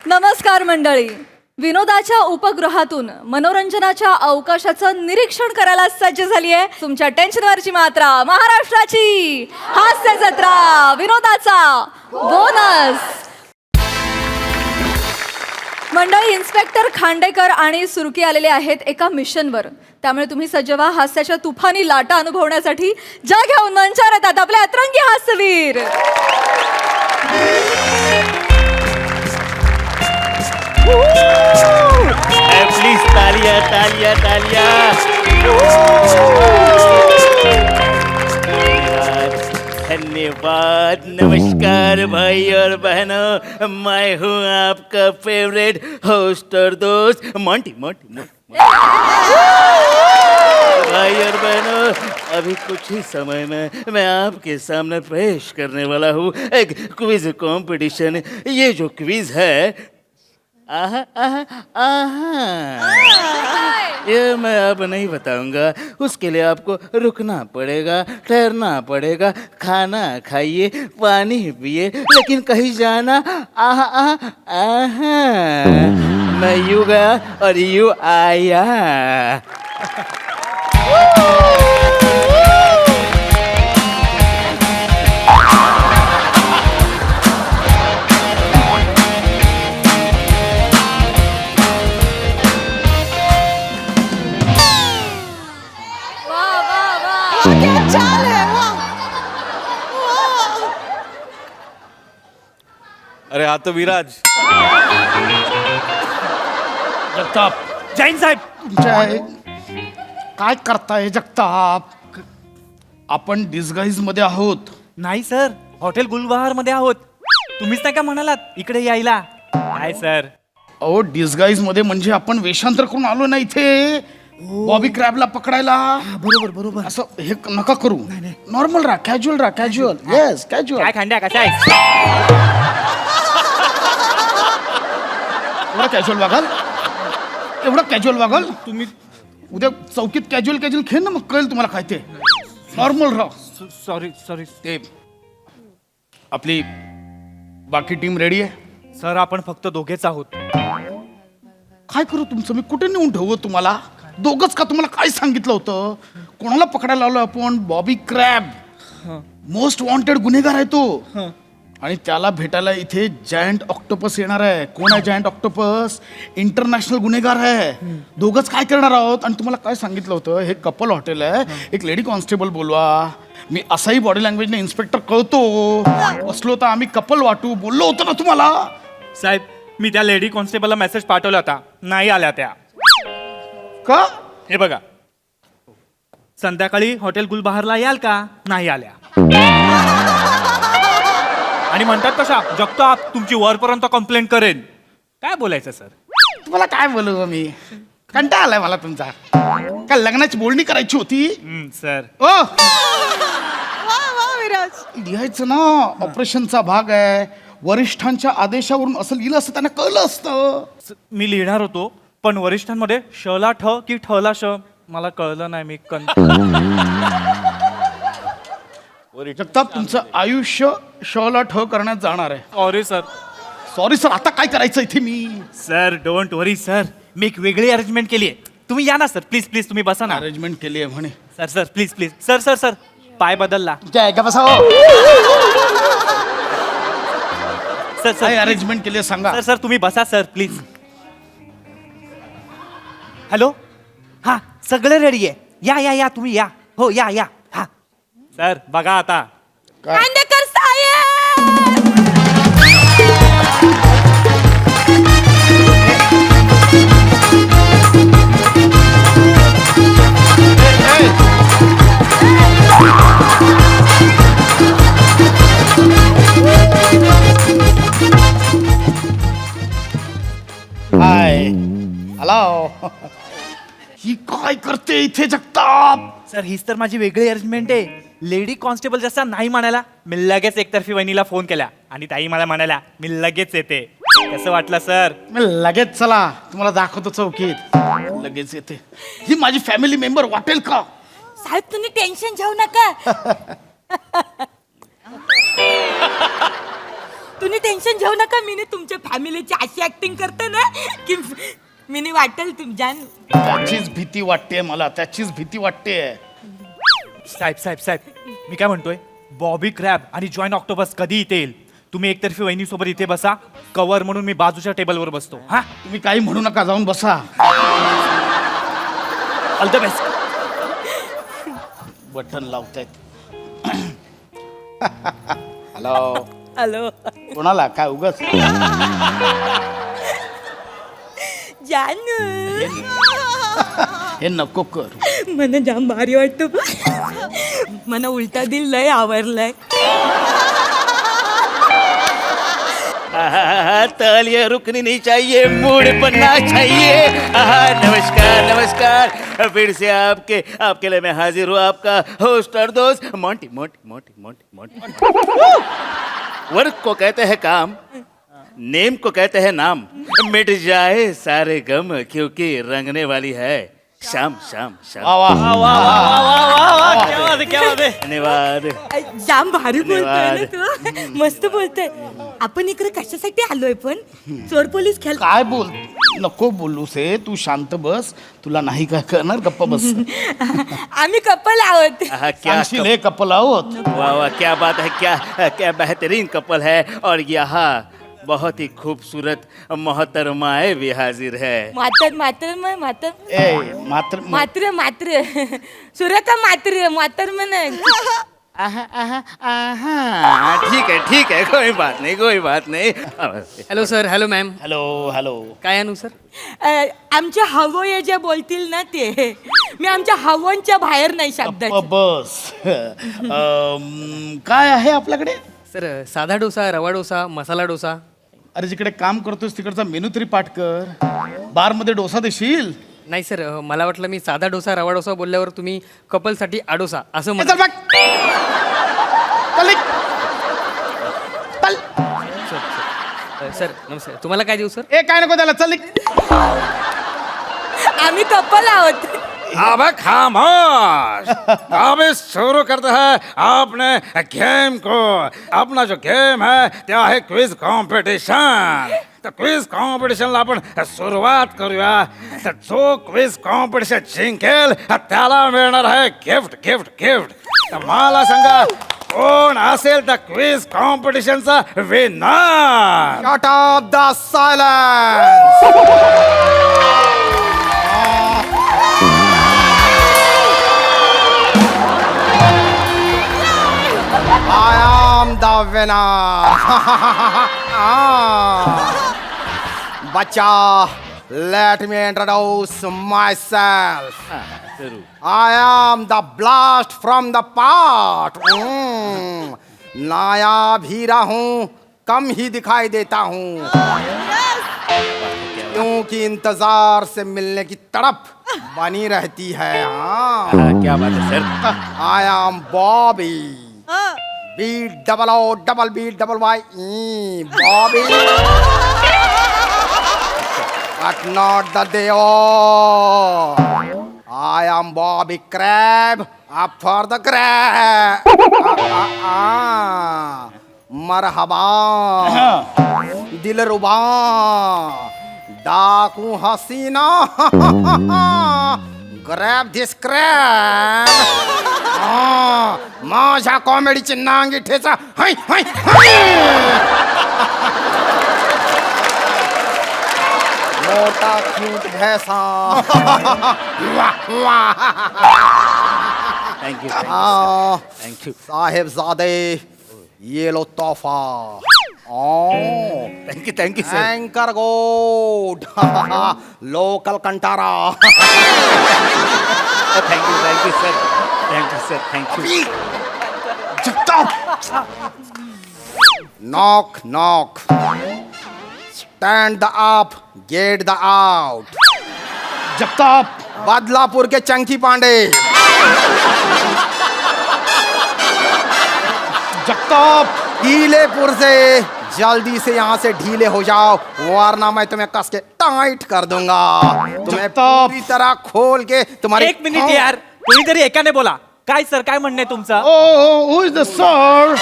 नमस्कार मंडळी. विनोदाच्या उपग्रहातून मनोरंजनाच्या अवकाशाचं निरीक्षण करायला सज्ज झाली आहे तुमच्या टेन्शनवरची मात्रा, महाराष्ट्राची हास्य जत्रा, विनोदाचा बोनस. मंडळी, इन्स्पेक्टर खांडेकर आणि सुरकी आलेले आहेत एका मिशनवर. त्यामुळे तुम्ही सज्ज व्हा हास्याच्या तुफानी लाटा अनुभवण्यासाठी. ज्या घेऊन मंचावर येतात आपले अतरंगी हास्यवीर. प्लीज तालिया तालिया तालिया. धन्यवाद. नमस्कार भाई और बहनों, मैं हूँ आपका फेवरेट होस्ट और दोस्त मोंटी मोंटी मोंटी. भाई और बहनों, अभी कुछ ही समय में मैं आपके सामने पेश करने वाला हूँ एक क्विज कंपटीशन. ये जो क्विज है आहा आहा आहा ये मैं अब नहीं बताऊंगा. उसके लिए आपको रुकना पड़ेगा, ठहरना पड़ेगा, खाना खाइए, पानी पिए, लेकिन कहीं जाना आहा आहा आहा. मैं यू गया और यू आया. अरे हा तर विराज. जगताप. जैन साहेब. तुमच्या काय करताय जगताप? आपण डिस्गाईज मध्ये आहोत. नाही सर, हॉटेल गुलबहार मध्ये आहोत. तुम्हीच नाही का म्हणालात इकडे यायला? काय सर? अहो, डिस्गाईज मध्ये म्हणजे आपण वेषांतर करून आलो ना इथे बॉबी क्रॅबला पकडायला. बरोबर बरोबर. असं हे नका करू. नॉर्मल राहा, कॅज्युअल राहा, कॅज्युअल. Yes, casual. काय खांड्या कशा आहे? एवढं कॅज्युअल वागाल, एवढं कॅज्युअल वागाल तुम्ही. उद्या चौकीत कॅज्युअल कॅज्युअल खेळ ना, मग कळेल तुम्हाला काय ते. नॉर्मल राहा. सॉरी सॉरी ते आपली बाकी टीम रेडी आहे. सर, आपण फक्त दोघेच आहोत. काय करू तुमचं? मी कुठे नेऊन ठेवू तुम्हाला? दोघच का? तुम्हाला काय सांगितलं होतं? कोणाला पकडायला लावलं आपण? बॉबी क्रॅब, मोस्ट वॉन्टेड गुन्हेगार आहे तो. आणि त्याला भेटायला इथे जायंट ऑक्टोपस येणार आहे. कोण आहे जायंट ऑक्टोपस? इंटरनॅशनल गुन्हेगार आहे. दोघच काय करणार आहोत? आणि तुम्हाला काय सांगितलं होतं? हे कपल हॉटेल आहे, एक लेडी कॉन्स्टेबल बोलवा. मी असाही बॉडी लँग्वेजने इन्स्पेक्टर कळतो. असलो तर आम्ही कपल वाटू बोललो होतो ना तुम्हाला. साहेब, मी त्या लेडी कॉन्स्टेबलला मेसेज पाठवला होता, नाही आल्या त्या. का? हे बघा, संध्याकाळी हॉटेल गुलबहारला याल का? नाही आल्या. आणि म्हणतात कशा, जगताप तुमची वरपर्यंत कंप्लेंट करेन. काय बोलायचं सर? तुम्हाला काय बोलू मी? कंटाळा आलाय मला तुमचा. काय लग्नाची बोलणी करायची होती? सर. ओ लिहायचं ना, ऑपरेशनचा भाग आहे. वरिष्ठांच्या आदेशावरून असं लिहिलं असतं, त्यांना कळलं असतं. मी लिहिणार होतो, पण वरिष्ठांमध्ये शला ठ की ठला श मला कळलं नाही. मी जगताप, तुमचं आयुष्य शला ठ करण्यात जाणार आहे. Sorry sir. Sorry sir. आता काय करायचं इथे मी? सर डोंट वरी सर, मी एक वेगळी अरेंजमेंट केली आहे. तुम्ही या ना सर, प्लीज प्लीज. तुम्ही बसा ना. अरेंजमेंट केली आहे म्हणे. Sir sir please please. Sir sir sir, पाय बदलला. तुमच्या का बसा. सर काय सर अरेंजमेंट केली आहे सांगा. सर सर तुम्ही बसा सर प्लीज. हॅलो. हा, सगळे रेडी आहे. या या या, तुम्ही या. हो, या या. हा सर, बघा आता. खांडेकर साहेब. हाय, हॅलो. ही काय करते इथे जगताप? सर, हीच तर माझी वेगळी अरेंजमेंट आहे. लेडी कॉन्स्टेबल जसा नाही म्हणाला, मी लगेच एकतर्फी वहिनीला फोन केला आणि ताई मला म्हणाल्या मी लगेच येते. कसं वाटलं सर? मी लगेच चला, तुम्हाला दाखवतो चौकीत. लगेच येते. ही माझी फॅमिली मेंबर वाटेल का? साहेब, तुम्ही टेन्शन घेऊ नका. तुम्ही टेन्शन घेऊ नका. मी तुमच्या फॅमिलीची अशी ऍक्टिंग करते ना की मी वाटेल तुमच्या. त्याचीच भीती वाटते मला, त्याचीच भीती वाटते. साहेब साहेब साहेब मी काय म्हणतोय, बॉबी क्रॅब आणि जॉईंट ऑक्टोपस कधी इथे येईल? तुम्ही एकतर्फी वहिनीसोबत इथे बसा, कवर म्हणून मी बाजूच्या टेबलवर बसतो. हा, तुम्ही काही म्हणू नका, जाऊन बसा. All the best. बटन लावतायत. हॅलो. हॅलो कोणाला काय उगच? जानू, हे नको कर. मला जाम भारी वाटतो. मला उलटा दिल लय आवरलाय. तालियां रुकनी नहीं चाहिए, मूड बनना चाहिए. नमस्कार नमस्कार, फिर से आपके लिए मैं हाजिर हूँ, आपका होस्ट और दोस्त Monty Monty Monty Monty Monty. Work को कहते हैं काम, नेम को कहते हैं नाम. मिट जाए सारे गम क्योंकि रंगने वाली है शाम शाम शाम. वा वा. क्या बात आहे. धन्यवाद. जाम भारी बोलतोय ना तू. मस्त बोलतोय. आपण इकडे कशासाठी आलोय पण? चोर पोलीस खेळ. काय बोल, नको बोलूस हे. तू शांत बस, तुला नाही काय करणार, गप्प बस. आम्ही कपल आहोत. क्या सांगशील हे कपल आहोत. वाह वाह, क्या बात है, क्या बेहतरीन कपल है. और यहाँ बहुत ही खूबसूरत मोहतरमाए भी हाजिर है. मात्र ए मात्र मात्र मात्र सुरेखा मात्र म्हणे. ठीक है, कोई बात नहीं. Hello sir. Hello ma'am. Hello hello. काय आणू सर? आमच्या हवय जे बोलतील ना ते, मी आमच्या हवनच्या बाहेर नाही शब्दात. बस. काय आहे आपल्याकडे? सर साधा डोसा, रवा डोसा, मसाला डोसा. अरे जिकडे काम करतोस तिकडचा मेनू तरी पाठ कर. बार मध्ये डोसा देशील? नाही सर, मला वाटलं मी साधा डोसा, रवा डोसा बोलल्यावर तुम्ही कपलसाठी आडोसा असं ए, म्हणा. चल बघ. चल निघ. चल. सर नमस्कार, तुम्हाला काय देऊ सर? ए काय नको त्याला, चल निघ. आम्ही कपल आहोत. अब खामोश. अब शुरू करते हैं आपने गेम को. अपना जो गेम है त्या है क्विज कॉम्पिटिशन. तर क्विज कॉम्पिटिशनला आपण सुरुवात करूया. तर जो क्विज कॉम्पिटिशन जिंकेल त्याला मिळणार आहे गिफ्ट गिफ्ट गिफ्ट. तर मला सांगा कोण असेल तर क्विज कॉम्पिटिशनचा winner. Shut up the silence! I am the winner. Bacha, let me introduce myself. जरूर. I am the blast from the past. नायाब हीरा हूँ, कम ही दिखाई देता हूँ, क्योंकि इंतजार से मिलने की तड़प बनी रहती है. हाँ, क्या बात है sir. I am Bobby. BOOBBY Bobby. But not the Deo. I am Bobby Crab. Up for the grab. मरहबा दिलरुबा डाकू हसीना. ग्रॅब दिस क्रॅब. माझ्या कॉमेडीची नांगी ठेचा. हाय हाय मोठा क्यूट भैसा. Thank you thank you. साहेबजादे ये लो तोहफा. Thank you sir. एंकर गोड. Local Kantara. Thank you sir. Thank you. Knock, knock. Stand the up, get the out. Jagtap. Badlapur के चंकी पांडे. जगताप. ढीलेपुर से जल्दी से यहाँ से ढीले हो जाओ, वरना मैं तुम्हें कस के टाइट कर दूंगा. तुम्हें जगताप. पूरी तरह खोल के तुम्हारी. एक मिनिट यार, कोणीतरी एकाने बोला. काय सर, काय म्हणणे तुमचं? Oh who is the sir?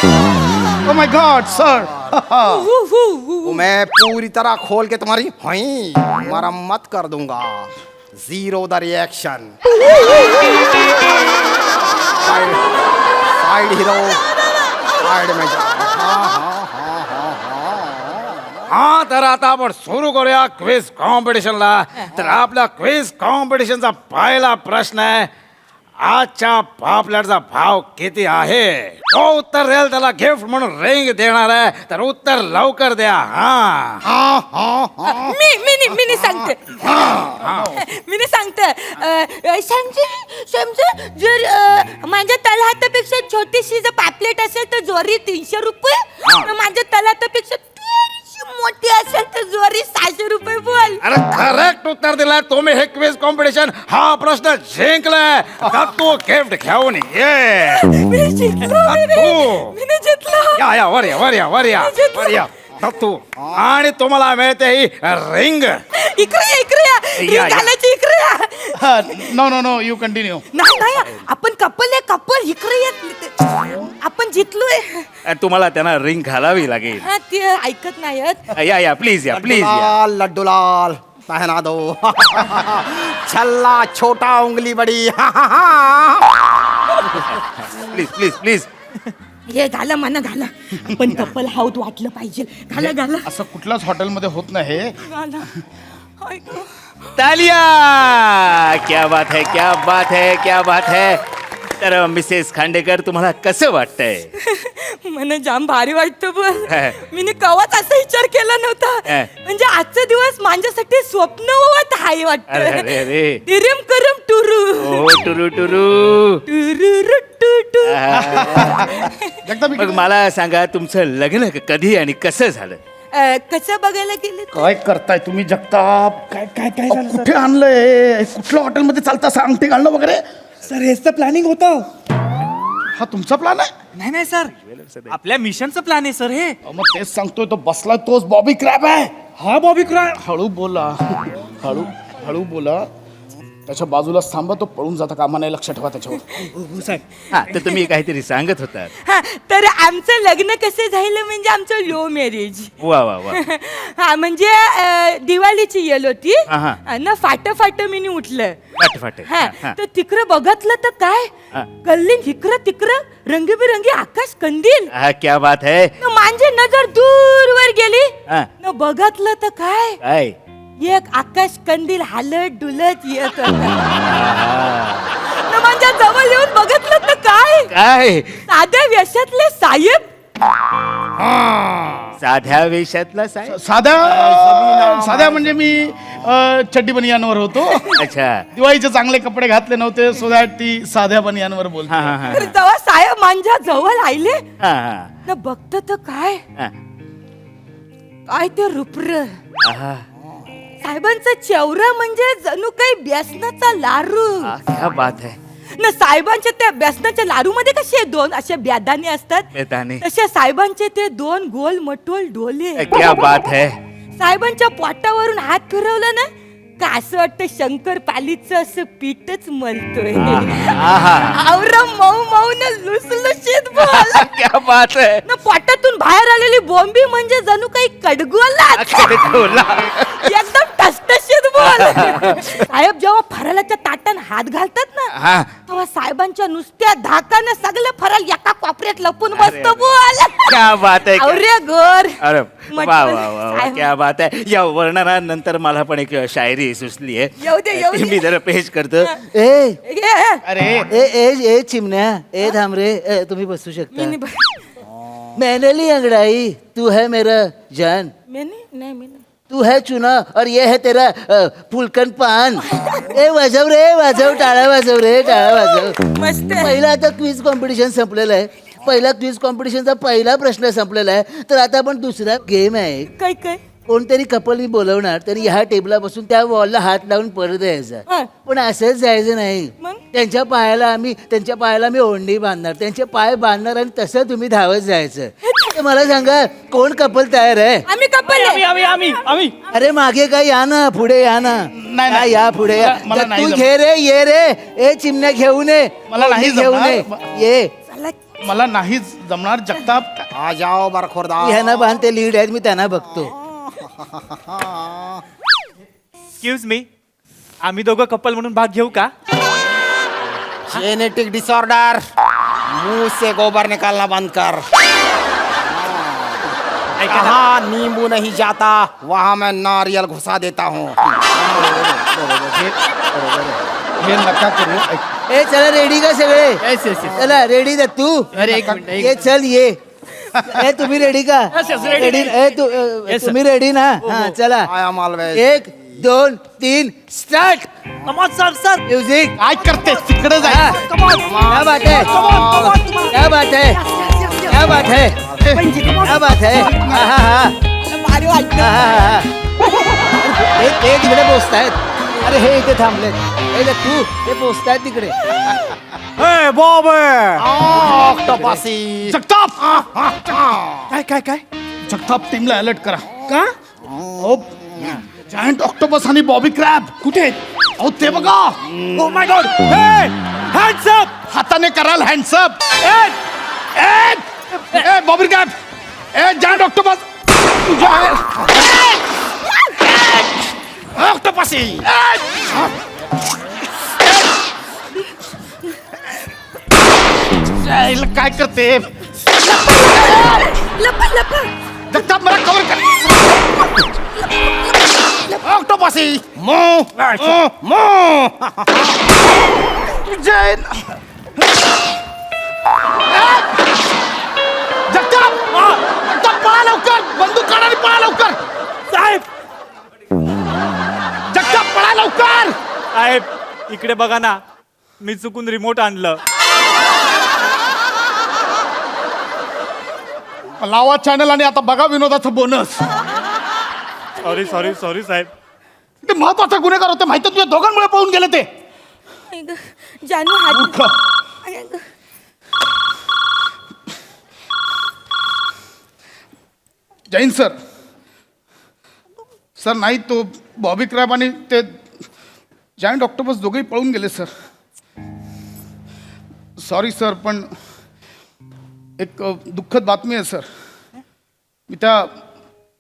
Oh my God sir तो मैं पूरी तरह खोल के तुम्हारी हुई मरम्मत कर दूंगा. Ziro the reaction. Side hero side में जा. हा तर आता आपण सुरू करूया क्विज कॉम्पिटिशनला. तर आपल्या क्विज कॉम्पिटिशनचा पहिला प्रश्न आहे, आजच्या पापलेटचा भाव किती आहे? तो उत्तर द्याल त्याला गिफ्ट म्हणून रिंग देणार आहे, तर उत्तर लवकर द्या. हा मी सांगते मी सांगते समजा जर माझ्या तलहातापेक्षा छोटीशी जर पापलेट असेल तर ज्वारी 300 रुपये, माझ्या तलहातापेक्षा मोठी असेल तर ज्वारी 600 रुपये. बोल. अरे करेक्ट उत्तर दिलाय तुम्ही. हे क्विज कॉम्पिटिशन हा प्रश्न जिंकलाय. आता तू गिफ्ट घेऊन ये. मी जिंकलो तू मी जिंकलो. या वर या तू. आणि तुम्हाला मिळते ही रिंग. इकडे या. घालायची इकडे या. No you continue. नाही आपण कपल इकडे येत. आपण जितलोय. तुम्हाला त्यांना रिंग घालावी लागेल. हा ते ऐकत नाहीत. या प्लीज या. लड्डू लाल पहना दो. छल्ला छोटा उंगली बड़ी. प्लीज हे घाला मना घाला. आपण कपल हाऊत वाटलं पाहिजे. घाला असं कुठल्याच हॉटेलमध्ये होत नाही. घाला. ऐक. तालिया. क्या बात है. तर मिसेस खांडेकर तुम्हाला कसं वाटतंय? मला जाम भारी वाटतं बोल. हा. मी कवाच असा विचार केला नव्हता. हा. म्हणजे आजचा दिवस माझ्यासाठी स्वप्नवत हाय वाटत. अरे. डिरम करम टुरू ओ टुरू टुरू टू. एकदा मग मला सांगा, तुमचं लग्न कधी आणि कसं झालं? कसं बघायला गेले? काय करताय तुम्ही जगताप? काय कुठे आणलंय? कुठल्या हॉटेलमध्ये चालतं असं अंगठी घालणं वगैरे? सर हेच तर प्लॅनिंग होतं. हा तुमचा प्लॅन आहे? नाही सर, आपल्या मिशनचं प्लॅन आहे सर हे. मग तेच सांगतोय, तो बसलाय तोच बॉबी क्रॅब आहे. हा बॉबी क्रॅब. हळू बोला. हळू बोला. त्याच्या बाजूला थांबा, तो पळून जाता कामा नाही. लक्ष ठेवा त्याच्यावर. हा, तर तुम्ही काहीतरी सांगत होता. हा, तर आमचं लग्न कसं झालं म्हणजे आमचं लो मॅरेज. वा हा म्हणजे दिवाळीची येल होती हा. ना. फाट मी उठलं. फाट. हा तर तिकडं बघितलं तर काय हा. गल्लीत इकडं तिकडं रंगीबिरंगी आकाश कंदील. हा, क्या बात है. न माझी नजर दूरवर गेली. हा. न बघितलं तर काय काय? एक आकाश कंदील हालत डुलत येत होता. न माझ्या जवळ येऊन बघितलं तर काय साध्या वेशातले साहेब. साध्या वेशातला साहेब. साध्या म्हणजे मी चड्डी बनियांवर होतो. अच्छा. दिवाळीचे चांगले कपडे घातले नव्हते, सो दॅट ती साध्या बनियांवर बोलते. हा. तर जेव्हा साहेब माझ्या जवळ आले हा. न बघत तर काय ते रुपर. साहेबांचा चेहरा म्हणजे जणू काही बेसनाचा लाडू. क्या बात है. ना साहेबांच्या त्या बेसनाच्या लाडू मध्ये कसे दोन असे ब्यादाने असतात, बेदाणे. तसे साहेबांचे ते दोन गोल मटोल डोले. क्या बात है. साहेबांच्या पोटावरून हात फिरवला ना का असं वाटतं शंकर पालीचं असं पीठच मलतोय. आवरं मऊ मऊ न लुसलुशीत बोल. क्या बात है. ना पोटातून बाहेर आलेली बॉम्बी म्हणजे जणू काही कडगोला. एकदम टसटशीत बोल. साहेब जेव्हा फराळाच्या ताटात हात घालतात ना तेव्हा साहेबांच्या नुसत्या धाकानं सगळं फराळ एका कोपऱ्यात लपून बसतो बोल. क्या बात है. अरे गोर. अरे मटण. वा क्या बात है. या वर्णनानंतर मला पण एक शायरी सुचली आहे. येऊ दे. मी जरा पेश करतो. अरे चिमण्या थांब रे. तुम्ही बसू शकता. मैंने ली अंगड़ाई, तू है मेरा जान. नाही तू है चुना और ये है तेरा फुलकन पान. वाजव रे वाजव. टाळा वाजव रे टाळा वाजव. मस्त. पहिला आता क्विज कॉम्पिटिशन संपलेलं आहे. पहिला क्विज कॉम्पिटिशनचा पहिला प्रश्न संपलेला आहे. तर आता आपण दुसरा गेम आहे. काय कोणतरी कपल मी बोलवणार, तरी ह्या टेबला बसून त्या वॉलला हात लावून परत यायचा. पण असंच जायचं नाही. त्यांच्या पायाला मी ओढणी बांधणार, त्यांचे पाय बांधणार आणि तसं तुम्ही धावत जायचं. तर मला सांगा, कोण कपल तयार आहे? आम्ही कपल. आम्ही अरे मागे काय या ना, पुढे या ना. नाही. या पुढे या. मला नाही तू जमत. घे रे, ये रे. चिमण्या घेऊन ये. मला नाही घेऊन ये. जमणार. ये. मला नाहीच जमणार जगताप. आ जाओ बरखोरदार. ह्यांना बांधते लीड आहेत मी त्यांना बघतो. एक्सक्यूज मी, आम्ही दोघं कपल म्हणून भाग घेऊ का? जेनेटिक डिसऑर्डर, मुंह से गोबर निकालना बंद कर. कहाँ नींबू नहीं जाता वहाँ मैं नारियल घुसा देता हूँ. हे नका करू. ऐक. ए चला रेडी का सगळे? चला रेडी का तू? ये चल ये. ए तुम्ही रेडी का? रेडी. ए तुम्ही रेडी ना? हा चला. I am always. 1 2 3 start. Sir music. काय करते तिकडे जाय. क्या बात है, क्या बात है, क्या बात है, क्या बात है. हा हा हा. भारी वाटतं. हा, हा, हा. ते तिकडे पोचतायत. अरे हे इथे थांबलेत. हे तू ते पोचतायत तिकडे. ऑक्टोपसी. जगताप. काय काय काय? जगताप टीमला अलर्ट करा. का? जायंट ऑक्टोपस आणि बॉबी क्रॅब कुठे आहेत? अहो ते बघा. ओ माय गॉड, हे हँड्स अप. हाताने कराल hands up. A bobby crab. A giant octopus. Octopussy. काय करते? लपा लपा. जगताप मला कव्हर कर. ऑक्टोपसी. मो. जैन. जगताप. जगताप पळा लवकर. बंदूक काढा आणि पळा लवकर. साहेब, जगताप पळा लवकर. साहेब इकडे बघा ना, मी चुकून रिमोट आणलं. लावा चॅनल आणि आता बघा विनोदाचं बोनस. सॉरी सॉरी सॉरी साहेब. ते महत्वाचा गुन्हेगार होते माहिती, तुझ्या दोघांमुळे पळून गेले ते. जानू हात. मूर्ख. जैन सर. सर नाही, तो बॉबी क्रॅब आणि ते जायंट ऑक्टोपस दोघेही पळून गेले सर. सॉरी सर, पण एक दुःखद बातमी आहे सर. मी त्या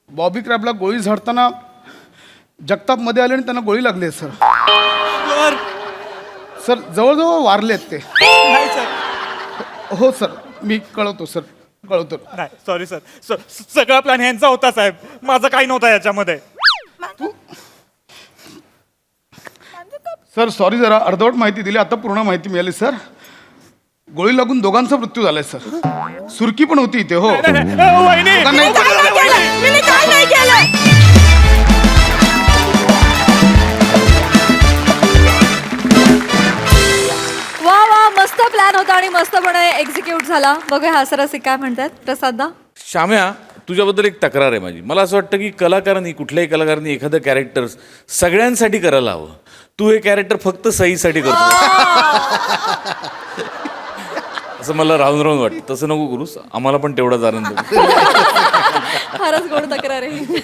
बॉबी क्रॅबला गोळी झाडताना जगताप मध्ये आले आणि त्यांना गोळी लागली आहे सर. सर, सर जवळजवळ वारलेत ते. नाही सर. हो सर, मी कळवतो सर, कळवतो. नाही सॉरी सर. सगळा प्लॅन ह्यांचा होता साहेब, माझं काही नव्हतं याच्यामध्ये. सर सॉरी, जरा अर्धवट माहिती दिली, आता पूर्ण माहिती मिळाली सर. गोळी लागून दोघांचा मृत्यू झालाय सर. सुरकी पण होती इथे. हो. वहिनी, दोघांनाही- काय नाही केलं. मी काय नाही केलं. वा वा, मस्त प्लॅन होता आणि मस्तपणे एक्झिक्यूट झाला. बघूया हास्यरसिक काय म्हणतात. प्रसाददा. श्याम्या, तुझ्याबद्दल एक तक्रार आहे माझी. मला असं वाटतं की कलाकारांनी, कुठल्याही कलाकारांनी एखादं कॅरेक्टर सगळ्यांसाठी करायला हवं. तू हे कॅरेक्टर फक्त सईसाठी करतो. असं मला राहून राहून वाटतं. तसं नको करूस, आम्हाला पण तेवढाच आनंद होतो. फारच गोड तक्रार आहे.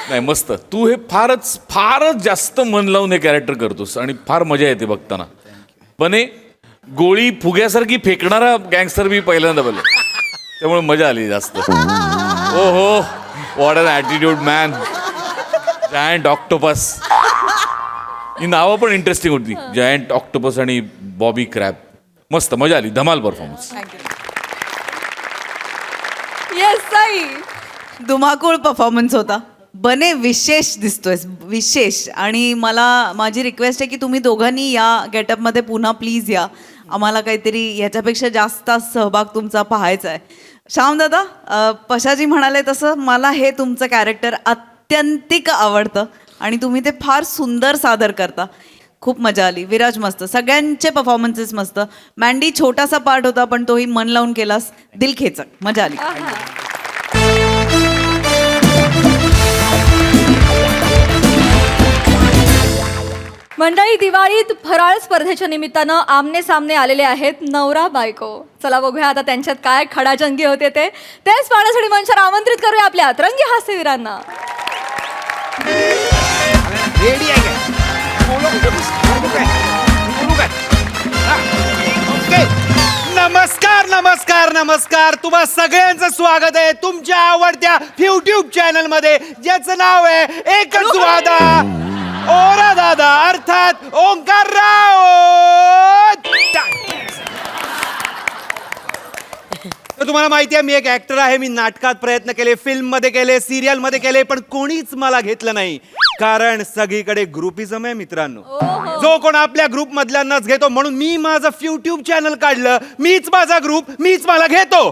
नाही मस्त, तू हे फारच जास्त मन लावून हे कॅरेक्टर करतोस आणि फार मजा येते बघताना. बने गोळी फुग्यासारखी फेकणारा गँगस्टर मी पहिल्यांदा बोललो, त्यामुळे मजा आली जास्त. Oh ho, what an attitude man. Giant octopus, ही नावं पण इंटरेस्टिंग होती. जायंट ऑक्टोपस आणि बॉबी क्रॅब. मस्त मजा आली, धमाल परफॉर्मन्स. येस साई. धुमाकूळ परफॉर्मन्स होता. बने विशेष दिसतोयस, विशेष. आणि माझी रिक्वेस्ट आहे की तुम्ही दोघांनी या गेटअपमध्ये पुन्हा प्लीज या. आम्हाला काहीतरी याच्यापेक्षा जास्त सहभाग तुमचा पाहायचा आहे. श्यामदादा, पशाजी म्हणाले तसं मला हे तुमचं कॅरेक्टर अत्यंतिक आवडतं आणि तुम्ही ते फार सुंदर सादर करता. खूप मजा आली. विराज मस्त, सगळ्यांचे परफॉर्मन्सेस मस्त. मँडी छोटासा पार्ट होता पण तोही मन लावून केलास. दिल खेचक, मजा आली. मंडळी, दिवाळीत फराळ स्पर्धेच्या निमित्तानं आमने सामने आलेले आहेत नवरा बायको. चला बघूया आता त्यांच्यात काय खडाजंगी होते तेच पाहण्यासाठी मंचावर आमंत्रित करूया आपल्या अतरंगी हास्यवीरांना. रेडी आहे काय? नमस्कार नमस्कार नमस्कार. तुम्हा सगळ्यांचं स्वागत आहे तुमच्या आवडत्या युट्यूब चॅनल मध्ये, ज्याचं नाव आहे एकच वादा ओरा दादा, अर्थात ओंकार राऊत. तर तुम्हाला माहिती आहे मी एक ऍक्टर आहे. मी नाटकात प्रयत्न केले, फिल्म मध्ये केले, सिरियल मध्ये केले, पण कोणीच मला घेतलं नाही. कारण सगळीकडे ग्रुपिझम आहे मित्रांनो. जो कोण आपल्या ग्रुप मधल्यांनाच घेतो, म्हणून मी माझं युट्यूब चॅनल काढलं. मीच माझा ग्रुप, मीच मला घेतो.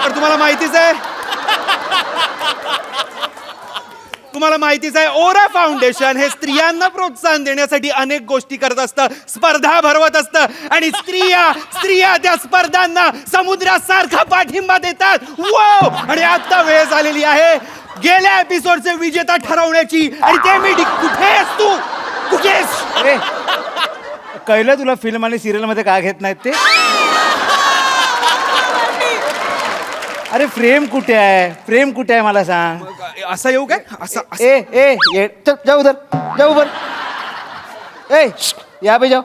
तर तुम्हाला माहितीच आहे ओरा फाउंडेशन हे स्त्रियांना प्रोत्साहन देण्यासाठी अनेक गोष्टी करत असतं, स्पर्धा भरवत असतं, आणि स्त्रिया त्या स्पर्धांना समुद्रासारखा पाठिंबा देतात. वाव! आणि आता वेळ झालेली आहे गेल्या एपिसोडचे विजेता ठरवण्याची. आणि ते मी कुठे आहेस तू? कुठे आहेस? कळलं तुला फिल्म आणि सिरियल मध्ये काय घेत नाहीत ते? अरे फ्रेम कुठे आहे मला सांग. असं येऊ काय? असं जाऊ उधर. ए यहाँ पे जाओ,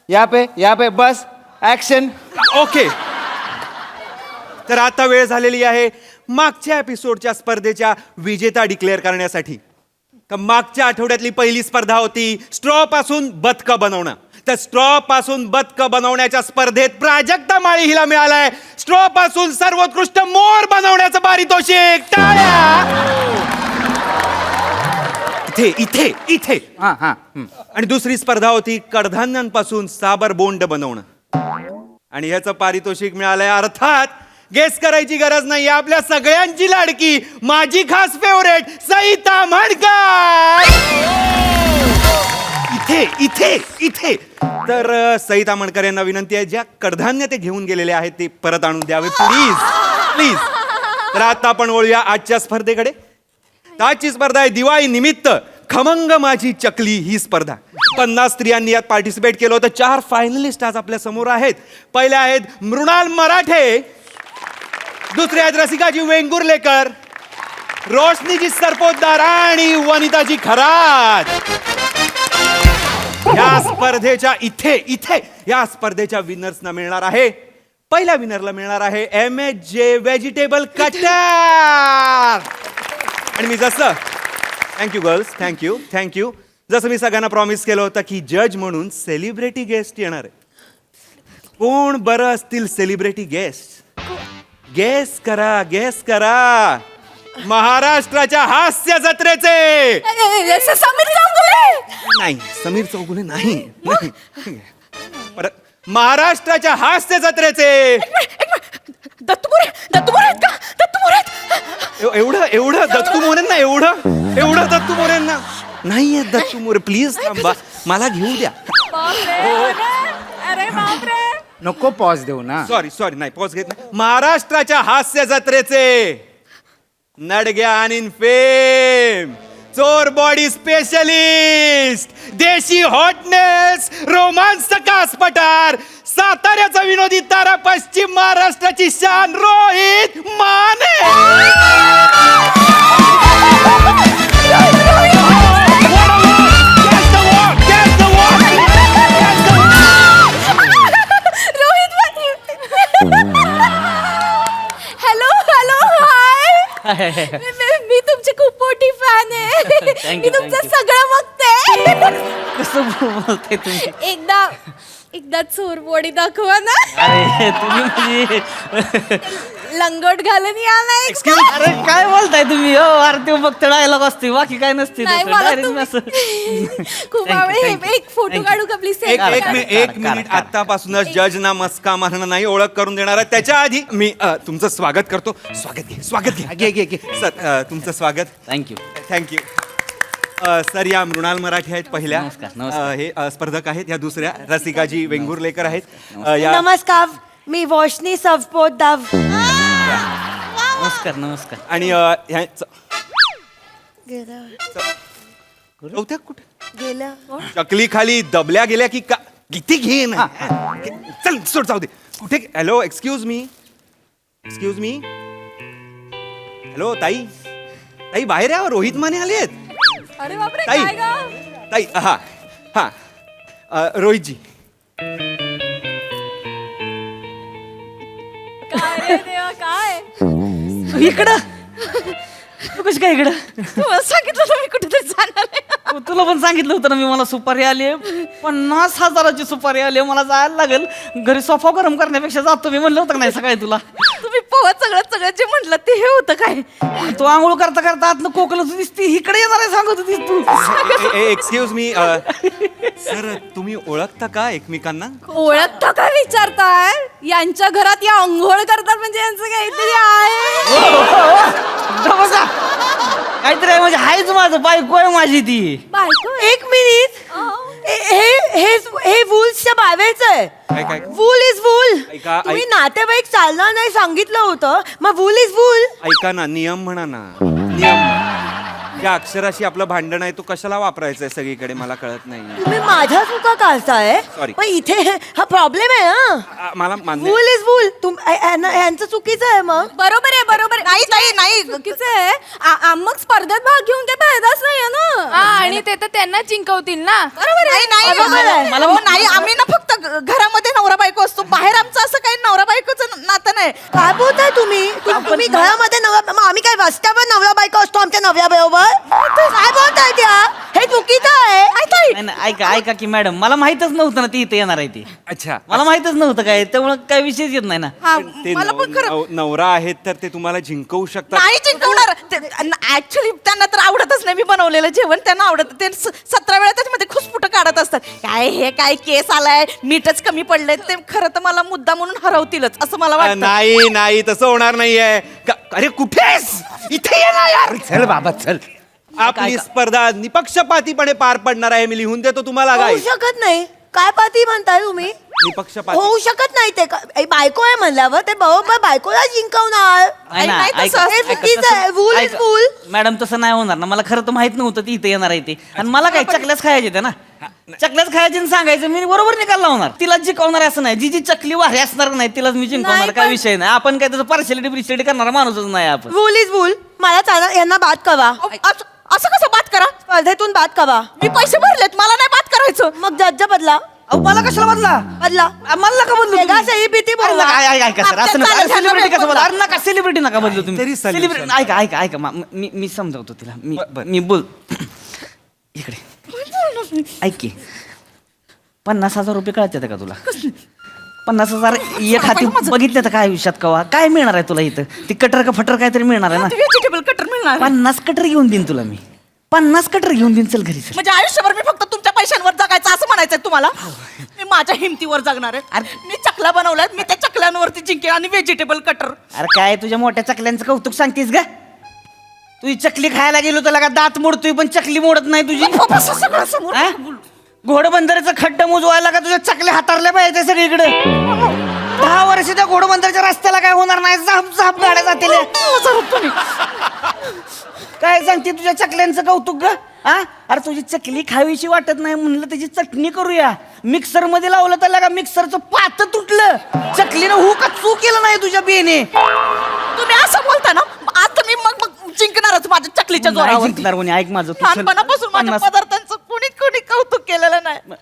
यहाँ पे बस ऍक्शन. ओके. तर आता वेळ झालेली आहे मागच्या एपिसोडच्या स्पर्धेच्या विजेता डिक्लेअर करण्यासाठी. तर मागच्या आठवड्यातली पहिली स्पर्धा होती स्ट्रॉ पासून बदकं बनवणं. तर स्ट्रॉ पासून बदकं बनवण्याच्या स्पर्धेत प्राजक्ता माळी हिला मिळालाय स्ट्रॉ पासून सर्वोत्कृष्ट मोर बनवण्याचं पारितोषिक. टाळ्या. इथे. आणि दुसरी स्पर्धा होती कडधान्यांपासून साबर बोंड बनवणं. आणि ह्याचं पारितोषिक मिळालंय अर्थात गेस करायची गरज नाही, आपल्या सगळ्यांची लाडकी, माझी खास फेवरेट सईता मणकर. इथे. तर सईता मणकर यांना विनंती आहे, ज्या कडधान्य ते घेऊन गेलेले आहेत ते परत आणून द्यावे प्लीज. तर आता आपण वळूया आजच्या स्पर्धेकडे. आजची स्पर्धा आहे दिवाळी निमित्त खमंग माझी चकली ही स्पर्धा. 50 स्त्रियांनी यात पार्टिसिपेट केलं होतं. 4 फायनलिस्ट आज आपल्या समोर आहेत. पहिल्या आहेत मृणाल मराठे, दुसऱ्या आहेत रसिकाजी वेंगुर्लेकर, रोशनीजी सरपोतदार आणि वनिताजी खरात. या स्पर्धेच्या विनर्सना मिळणार आहे, पहिल्या विनरला मिळणार आहे MHJ व्हेजिटेबल कटर. आणि मी थँक्यू गर्ल्स, थँक्यू. जसं मी सगळ्यांना प्रॉमिस केलं होतं की जज म्हणून सेलिब्रिटी गेस्ट येणार आहे. कोण बरं असतील सेलिब्रिटी गेस्ट? गेस करा. महाराष्ट्राच्या हास्य जत्रेचे समीर चौगुले. नाही, समीर चौगुले नाही. परत महाराष्ट्राच्या हास्य जत्रेचे दत्तू मोरे आहेत का? दत्तू मोरे आहेत. एवढं दत्तू मोरेंना एवढं दत्तू मोरेंना नाहीये. दत्तू मोरे प्लीज थांबा, मला घेऊ द्या. अरे बापरे. नको पॉज देऊ ना. सॉरी नाही, पॉज घेत नाही. महाराष्ट्राच्या हास्य जत्रेचे नडग्या आणि फेम, चोर बॉडी स्पेशलिस्ट, देशी हॉटनेस, रोमांस कास पटार, साताऱ्याचा विनोदी तारा, पश्चिम महाराष्ट्राची शान रोहित माने. मी तुमची खूप मोठी फॅन आहे. मी तुमचं सगळं बघते. कसं बोलते तुम्ही? एकदा चोर बॉडी दाखवा ना. अरे तुम्ही लंगोट घालून या ना. अरे काय बोलताय तुम्ही? हो अरे ते फक्त डायलॉग असते, बाकी काय नसते. नाही, मला खूप आवडेल. एक फोटो काढू का प्लीज? एक मिनिट. आतापासूनच जजना मस्का मारणं नाही, ओळख करून देणार आहे. त्याच्या आधी मी तुमचं स्वागत करतो. स्वागत घे. सर तुमचं स्वागत. थँक्यू. सर या मृणाल मराठे आहेत पहिल्या. नमस्कार. हे स्पर्धक आहेत. या दुसऱ्या रसिकाजी वेंगुर्लेकर आहेत. नमस्कार, मी रोशनी सरपोतदार. नमस्कार. आणि चौथ्या कुठे गेलं चकली खाली दबल्या गेल्या की का? किती घे ना. चल सोड, जाऊ दे. कुठे? Hello, excuse me. हॅलो ताई बाहेर या. रोहित माने आले आहेत. अरे बापरे, ताई काय गं? ताई. हा रोहितजी इकडं तू कशी काय इकडं तुला सांगितलं ना मी कुठेतरी जाणार आहे. तुला पण सांगितलं होतं ना मी, मला सुपारी आली 50,000ची सुपारी आली, मला जायला लागेल घरी सोफा गरम करण्यापेक्षा जातो मी, म्हणलं होतं का नाही सकाळी तुला. तुम्ही पोहत सगळं जे म्हटलं ते हे होतं काय? तू आंघोळ करता करता आतनं कोकलच दिसती, इकडे येणार आहे सांगत होतीस तू. एक्सक्यूज मी सर, तुम्ही ओळखता का एकमेकांना? ओळखता काय विचारताय? यांच्या घरात या अंघोळ करतात म्हणजे यांचं काहीतरी आहे. बसा. काहीतरी आहे म्हणजे हायच माझं, बायको आहे माझी ती. बायको एक मिनिट, हे वूल्सच्या बावेचं आहे. काय काय वूल इज वूल. ऐका, तुम्ही नातेवाईक चालणार नाही सांगितलं होतं, मग वूल इज वूल. ऐका ना, नियम म्हणा ना, नियम. त्या अक्षराशी आपलं भांडण आहे, तो कशाला वापरायचा आहे सगळीकडे, मला कळत नाही. तुम्ही माझ्या चुका काढताय. Sorry. पण इथे हा प्रॉब्लेम आहे. हा मला मान्य वूल इज वूल. यांचं चुकीचं आहे. मग बरोबर आहे, बरोबर आहे. नाही चुकीचं आहे. मग स्पर्धेत भाग घेऊन ते फायदाच नाहीये ना. आणि ते तर त्यांना जिंकवतील ना. बरोबर आहे. बरोबर आहे. मला नाही, आम्ही ना फक्त घरामध्ये नवरा बायको असतो, बाहेर आमचं असं काही नवरा बायकोचं नातं नाही. काय बोलताय तुम्ही? तुम्ही घरामध्ये मग आम्ही काय रस्त्यावर नवरा बायको असतो आमच्या नवऱ्या बरोबर? काय बोलताय त्या? हे चुकीचं आहे. नाही, नाही, ऐका की मॅडम, मला माहितच नव्हतं ना ती इथे येणार आहे ती. अच्छा, मला माहितच नव्हतं काय, त्यामुळे काय विषयच येत नाही ना. ते नवरा आहेत तर ते तुम्हाला जिंकवू शकतात. नाही जिंकवणार. ऍक्च्युली त्यांना तर आवडतच नाही मी बनवलेलं जेवण. त्यांना आवडत. ते 17 वेळा त्याच्यामध्ये खुसफुट काढत असतात. काय हे काय केस आलाय, मीठच कमी पडलंय. ते खरं तर मला मुद्दा म्हणून हरवतीलच असं मला वाटतं. नाही नाही, तसं होणार नाहीये. अरे कुठेस? इथे ये ना यार. चल बाबा चल. आपली स्पर्धा निपक्षपातीपणे पार पडणार आहे, मी लिहून देतो तुम्हाला. होऊ काय शकत नाही. काय पाती म्हणताय तुम्ही? निपक्षपाती होऊ शकत नाही. ते बायको आहे म्हणल्यावर ते बरोबर बायकोला जिंकवणार. नाही ना, नाही तसं. ऐका, हे ऐका, चुकीचं आहे. तसं- वूल इज ऐका. वूल. मॅडम तसं नाही होणार ना, मला खरं तर माहित नव्हतं ती इथे येणार आहे ते. आणि मला काय चकल्याच खायचे ते ना, चकल्याच खायचे आणि सांगायचं मी बरोबर निकाल लावणार. तिला जिंकवणार असं नाही, जी चकली वारी असणार नाही तिलाच मी जिंकवणार. नाही, काय पण- विषय नाही, आपण काय तसं पार्शलिटी ब्रिशलिटी करणारा माणूसच नाही आपण. Wool is wool. मला चालणार यांना बाद करा. असं कसं बाद करा? स्पर्धेतून बाद करा. मी पैसे भरलेत, मला नाही बाद करायचं. मग जज बदला. अहो, मला कशाला बदला? बदला. मला का बदलू वेगळा तुम्ही? सेलिब्रिटी अरे बदला. नका, ऐका सर, असं नका. सेलिब्रिटी कसं बदला? अरे बदला. नका, सेलिब्रिटी नका बदलू तुम्ही. तरी solution. सेलिब्रिटी ऐका मी समजावतो तिला. मी बोल इकडे ऐक की, 50,000 रुपये कळतात का तुला? 50,000 एक हाती बघितलं तर काय आयुष्यात कवा काय मिळणार आहे तुला इथं? ती कटर का फटर काहीतरी मिळणार आहे ना. व्हेजिटेबल कटर मिळणार. 50 कटर घेऊन देईन तुला मी. 50 कटर घेऊन देईन. चल घरी चल. म्हणजे आयुष्यभर मी फक्त तुमच्या पैशांवर जगायचं असं म्हणायचंय तुम्हाला? मी माझ्या हिमतीवर जगणार आहे. मी चकला बनवल्यात, मी त्या चकल्यांवरती जिंकेन आणि व्हेजिटेबल कटर. अरे काय तुझ्या मोठ्या चकल्यांचं कौतुक सांगतेस का? तुझी चकली खायला गेलो तर का दात मोडतोय पण चकली मोडत नाही तुझी. सगळं समोर हा? घोडबंदराचं खड्ड मोजवायला का तुझ्या चकल्या हातारल्या पाहिजे सगळीकडे. 10 वर्ष त्या घोडबंदरच्या रस्त्याला काय होणार नाही, झाप झाप गाड्या जातील. काय सांगते तुझ्या चकल्यांचं कौतुक ग? हा? अरे तुझी चकली खावीशी वाटत नाही म्हणलं त्याची चटणी करूया. मिक्सर मध्ये लावलं तर लगा मिक्सरचं पात तुटलं. चकलीनं हू का चू केलं नाही तुझ्या बेने. तुम्ही असं बोलता ना, आता मी मग जिंकणारच माझ्या चकलीच्या नाही जोरावर. जिंकणार कोणी, ऐक माझं तू. लहानपणापासून माझ्या 50 पदार्थांचं कोणी कौतुक केलेलं नाही.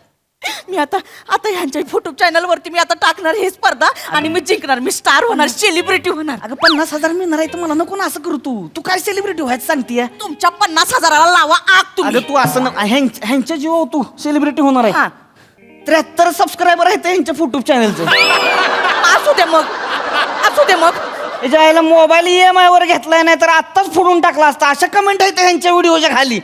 मी आता ह्यांच्या युट्यूब चॅनल वरती मी आता टाकणार ही स्पर्धा आणि मी जिंकणार. मी स्टार होणार, सेलिब्रिटी होणार. अगं 50,000 मिळणार आहे तर मला नको ना असं करू. तू काय सेलिब्रिटी व्हायचं सांगतीये? तुमच्या 50,000ला लावा आग तुम्ही. अगं तू असं ह्यांच्या जीव तू सेलिब्रिटी होणार हा. आहे. 73 सबस्क्रायबर आहेत ह्यांच्या युट्यूब चॅनलचं. असू दे मग, असू दे मग. त्याच्या आईला मोबाईल EMI वर घेतलाय नाही तर आत्ताच फोडून टाकला असता. अशा कमेंट आहेत ह्यांच्या व्हिडिओच्या खाली.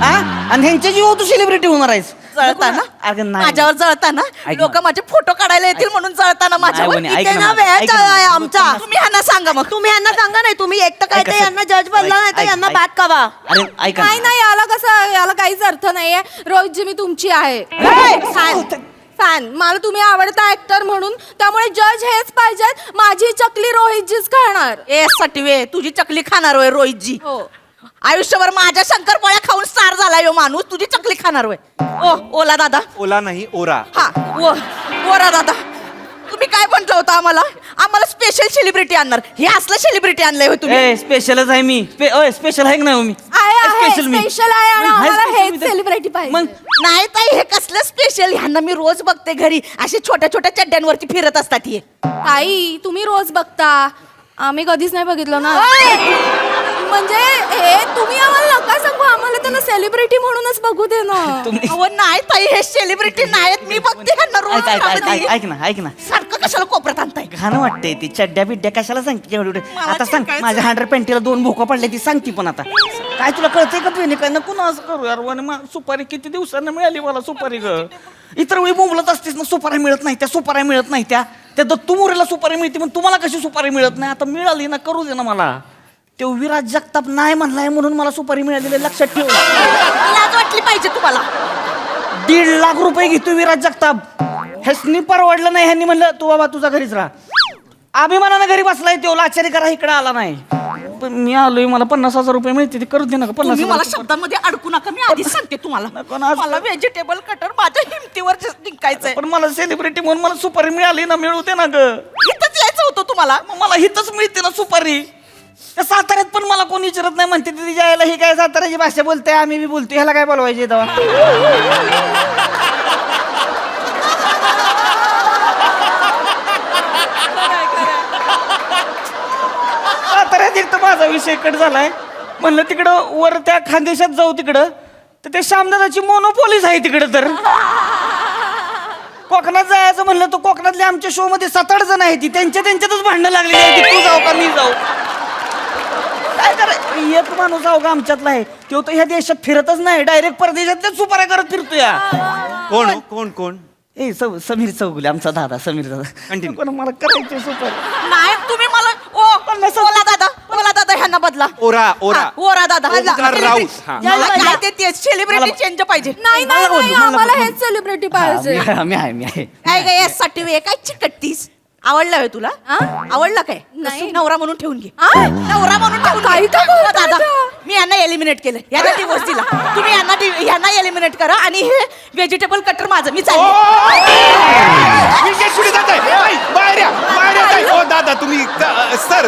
हा? आणि ह्यांच्या जीव तू सेलिब्रिटी होणार आहेस. जळताना अगं नाही. माझ्यावर जळताना ऐक लोक ना. माझे फोटो काढायला येतील म्हणून जळताना माझ्यावर. नाही, ऐक इथे ना ना माझं, वेळ ऐक ना आहे माझं. आमचा. तुम्ही ह्यांना सांगा मग. तुम्ही ह्यांना सांगा. नाही तुम्ही एकटं काय ऐका ते सर. यांना जज बनला नाही तर ऐक, यांना ऐक. बॅक कवा. अरे ऐका नाही ना. नाही, याला काहीच अर्थ नाहीये. रोहितजी मी तुमची आहे. फॅन. मला तुम्ही आवडता ऍक्टर म्हणून, त्यामुळे जज हेच पाहिजेत. माझी चकली रोहितजीच खाणार. ए सटवे, तुझी चकली खाणार होय रोहितजी. हो. आयुष्यभर माझ्या शंकरपोळ्या खाऊन स्टार झाला यो माणूस. तुझी चकली खाणार होय. ओला दादा. ओला नाही, ओरा. हा ओरा दादा, तुम्ही काय म्हटलं होतं आम्हाला स्पेशल सेलिब्रिटी आणणार. हे असलं सेलिब्रिटी आणलंय होय तुम्ही. स्पेशलच आहे मी. स्पेशल आहे की नाही हो मी? आहे Special मी. स्पेशल आहे आणि मग आहे आम्हाला special मी हेच तर. सेलिब्रिटी पाहिजे. मग नाही ताई, हे कसलं स्पेशल? ह्यांना मी रोज बघते घरी असे छोट्या छोट्या चड्ड्यांवरती फिरत असतात हे. ताई तुम्ही रोज बघता, आम्ही कधीच नाही बघितलं ना. म्हणजे हे तुम्ही आम्हाला नका सांगू, आम्हाला त्यांना सेलिब्रिटी म्हणूनच बघू दे ना. अहो नाही ताई, हे सेलिब्रिटी नाहीत. मी बघते ह्यांना रोज घरामध्ये. ऐक ना सारखं कशाला कोपऱ्यात आणताय? घाण वाटते ती चड्ड्या बिड्ड्या कशाला सांगते एवढे मला आता सांग चिडकायचं. माझ्या 100 पेंटीला 2 भोकं पडले ती सांगती पण आता काय तुला कळतंय का तुझ्या काय नको ना असं करू यार सुपारी किती दिवसांना मिळाली मला सुपारी ग इतर वेळी बोंबलत असतेस ना सुपारी मिळत नाही त्या सुपाऱ्या मिळत नाही त्या दत्तू मोरेला सुपारी मिळते पण तुम्हाला कशी सुपारी मिळत नाही आता मिळाली ना करू दे ना मला तो विराज जगताप नाही म्हणलाय म्हणून मला सुपारी मिळालेली लक्षात ठेव. लाज वाटली पाहिजे तुम्हाला. 1.5 लाख रुपये घेतो विराज जगताप ह्यासनी परवडलं नाही ह्यांनी म्हणलं तू बाबा तुझा घरीच राहा अभिमानानं घरी बसलाय तो लाचारी करा इकडे आला नाही पण मी आलोय मला 50,000 रुपये मिळते ते करू दे ना 50,000 तुम्ही मला शब्दांमध्ये अडकू नका. मी आधीच सांगते तुम्हाला, नको ना. मला व्हेजिटेबल कटर माझ्या हिमतीवर जिंकायचंय. पण मला सेलिब्रिटी म्हणून मला सुपारी मिळाली ना मिळू दे ना ग इथंच यायचं होतं तुम्हाला. मग मला हिथच मिळते ना सुपारी त्या साताऱ्यात पण मला कोणी विचारत नाही म्हणते तिच्या यायला ही काय साताऱ्याची भाषा बोलते आम्ही बी बोलतो ह्याला काय बोलवायचे तेव्हा साताऱ्यात एक तर माझा विषय कट झालाय म्हणलं तिकडं वर त्या खानदेशात जाऊ तिकडं तर ते श्यामदादाची मोनोपोलीस आहे तिकडं तर कोकणात जायचं म्हणलं तर कोकणातले आमच्या शो मध्ये 7-8 जण आहेत ती त्यांच्यातच भांडणं लागलेली आहे तू जाऊ का मी जाऊ काय करायचं एक माणूस जाऊ का आमच्यातला आहे तो तर ह्या देशात फिरतच नाही डायरेक्ट परदेशातल्याच सुपाऱ्या करत फिरतो या कोण ए समीर चौगुले आमचा दादा समीर दादा पण मला करायचे सुपारी नाही तुम्ही मला बोला दादा ह्यांना बदला. ओरा हा, ओरा दादा ओंकार राऊत. हा. मला काय ते सेलिब्रिटी चेंज पाहिजे. नाही नाही नाही, आम्हाला हेच सेलिब्रिटी पाहिजे. मी आहे काय काय यासाठी वे काय चिकटतीस? आवडलं होय तुला? आवडलं काय? नाही. नवरा म्हणून ठेवून घे. आ? नवरा म्हणून ठेवून काही घे. का बोलता दादा त्या? मी यांना एलिमिनेट केलं. यांना डिवोर्स दिला. तुम्ही यांना एलिमिनेट करा आणि हे व्हेजिटेबल कटर माझं मी चालले. ओ दादा तुम्ही सर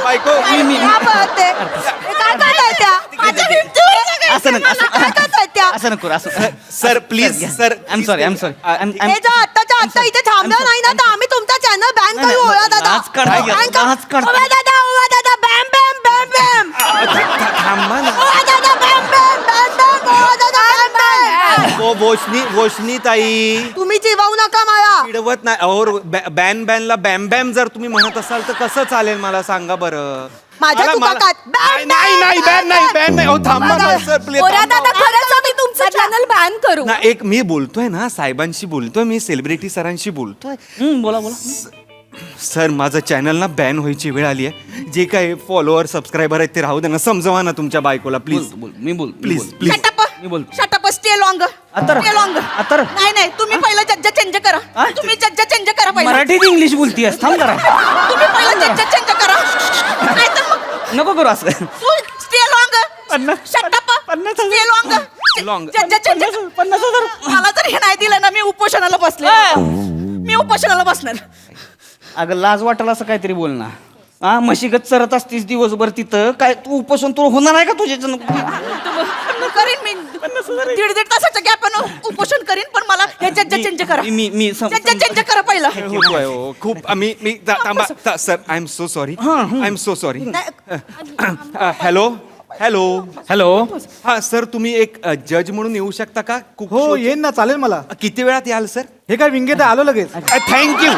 बायको काय करताय त्या? माझ्या भिंतीवर असं नका, असं- काय करताय त्या? असं नको असं sir please sir I am sorry हे जर आत्ताच्या आत्ता इथे थांबलं नाही ना तर आम्ही तुमचा चॅनल बॅन करू. ओळा दादा नाच काढता येत, Ban करू. नाच काढता ओळा दादा बॅम बॅम बॅम बॅम. थांबा ना ओळा दादा बॅम बॅम बॅम बॅम. ओळा दादा बॅम बॅम. ओ वोशनी ताई तुम्ही चिवावू नका मला. चिडवत नाही और बॅनला बॅम बॅम जर तुम्ही म्हणत असाल तर कसं चालेल मला सांगा बरं. माझ्या मला- चुका मला- काय? बॅन, नाही बॅन, बॅन नाही. अहो थांबा ना सर प्लीज. ओरा दादा खरंच आम्ही तुमचं चॅनल बॅन करू. ना एक मी बोलतोय ना साहेबांशी बोलतोय मी सेलिब्रिटी सरांशी बोलतोय. बोला सर माझं चॅनल ना बॅन व्हायची वेळ आली आहे. जे काही फॉलोअर सबस्क्रायबर आहेत ते राहू द्या ना समजवा ना तुमच्या बायकोला प्लीज मी बोल प्लीज प्लीज. मी बोलतो. Shut up stay long. अतर? Stay long. अतर? नाही नाही तुम्ही पहिलं जज्जा चेंज करा. आ? तुम्ही जज्जा चेंज करा पहिलं. मराठीत इंग्लिश बोलतीयस थांब करा तुम्ही पहिलं जज्जा चेंज करा. नाहीतर मग नको करू असं stay long. Shut up. 50,000. Stay long. Long. जज्जा चेंज. 50,000 मला जर हे नाही दिलं ना मी उपोषणाला बसले. मी उपोषणाला बसणार. अगं लाज वाटेल असं काहीतरी बोल ना हा म्हशीगत चरत असतीस दिवसभर तिथं काय तू उपोषण तुला होणार आहे का तुझ्या करीन मी 1.5 तासाच्या गॅपनं उपोषण करीन पण मला हे जज्जा चेंज करा. जज्जा चेंज करा पहिलं. होतोय हो. खूप मी थांबा sir I am so sorry I am so sorry. Hello hello hello हा सर तुम्ही एक जज म्हणून येऊ शकता का? हो येईन ना चालेल मला किती वेळात याल सर? हे काय विंगेत आलो लगेच थँक्यू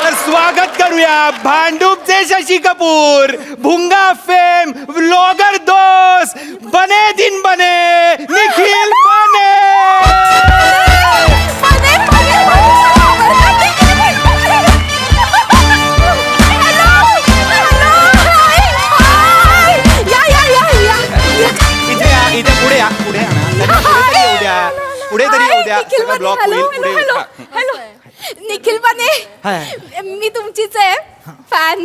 तर स्वागत करूया भांडूपचे शशी कपूर भुंगा फेम व्लॉगर दोस्त बने दिन बने निखिल बने. इथे पुढे या पुढे तरी येऊ द्या सगळं ब्लॉक होईल पुढे. हॅलो निखिल पाने मी तुमचीच आहे फॅन.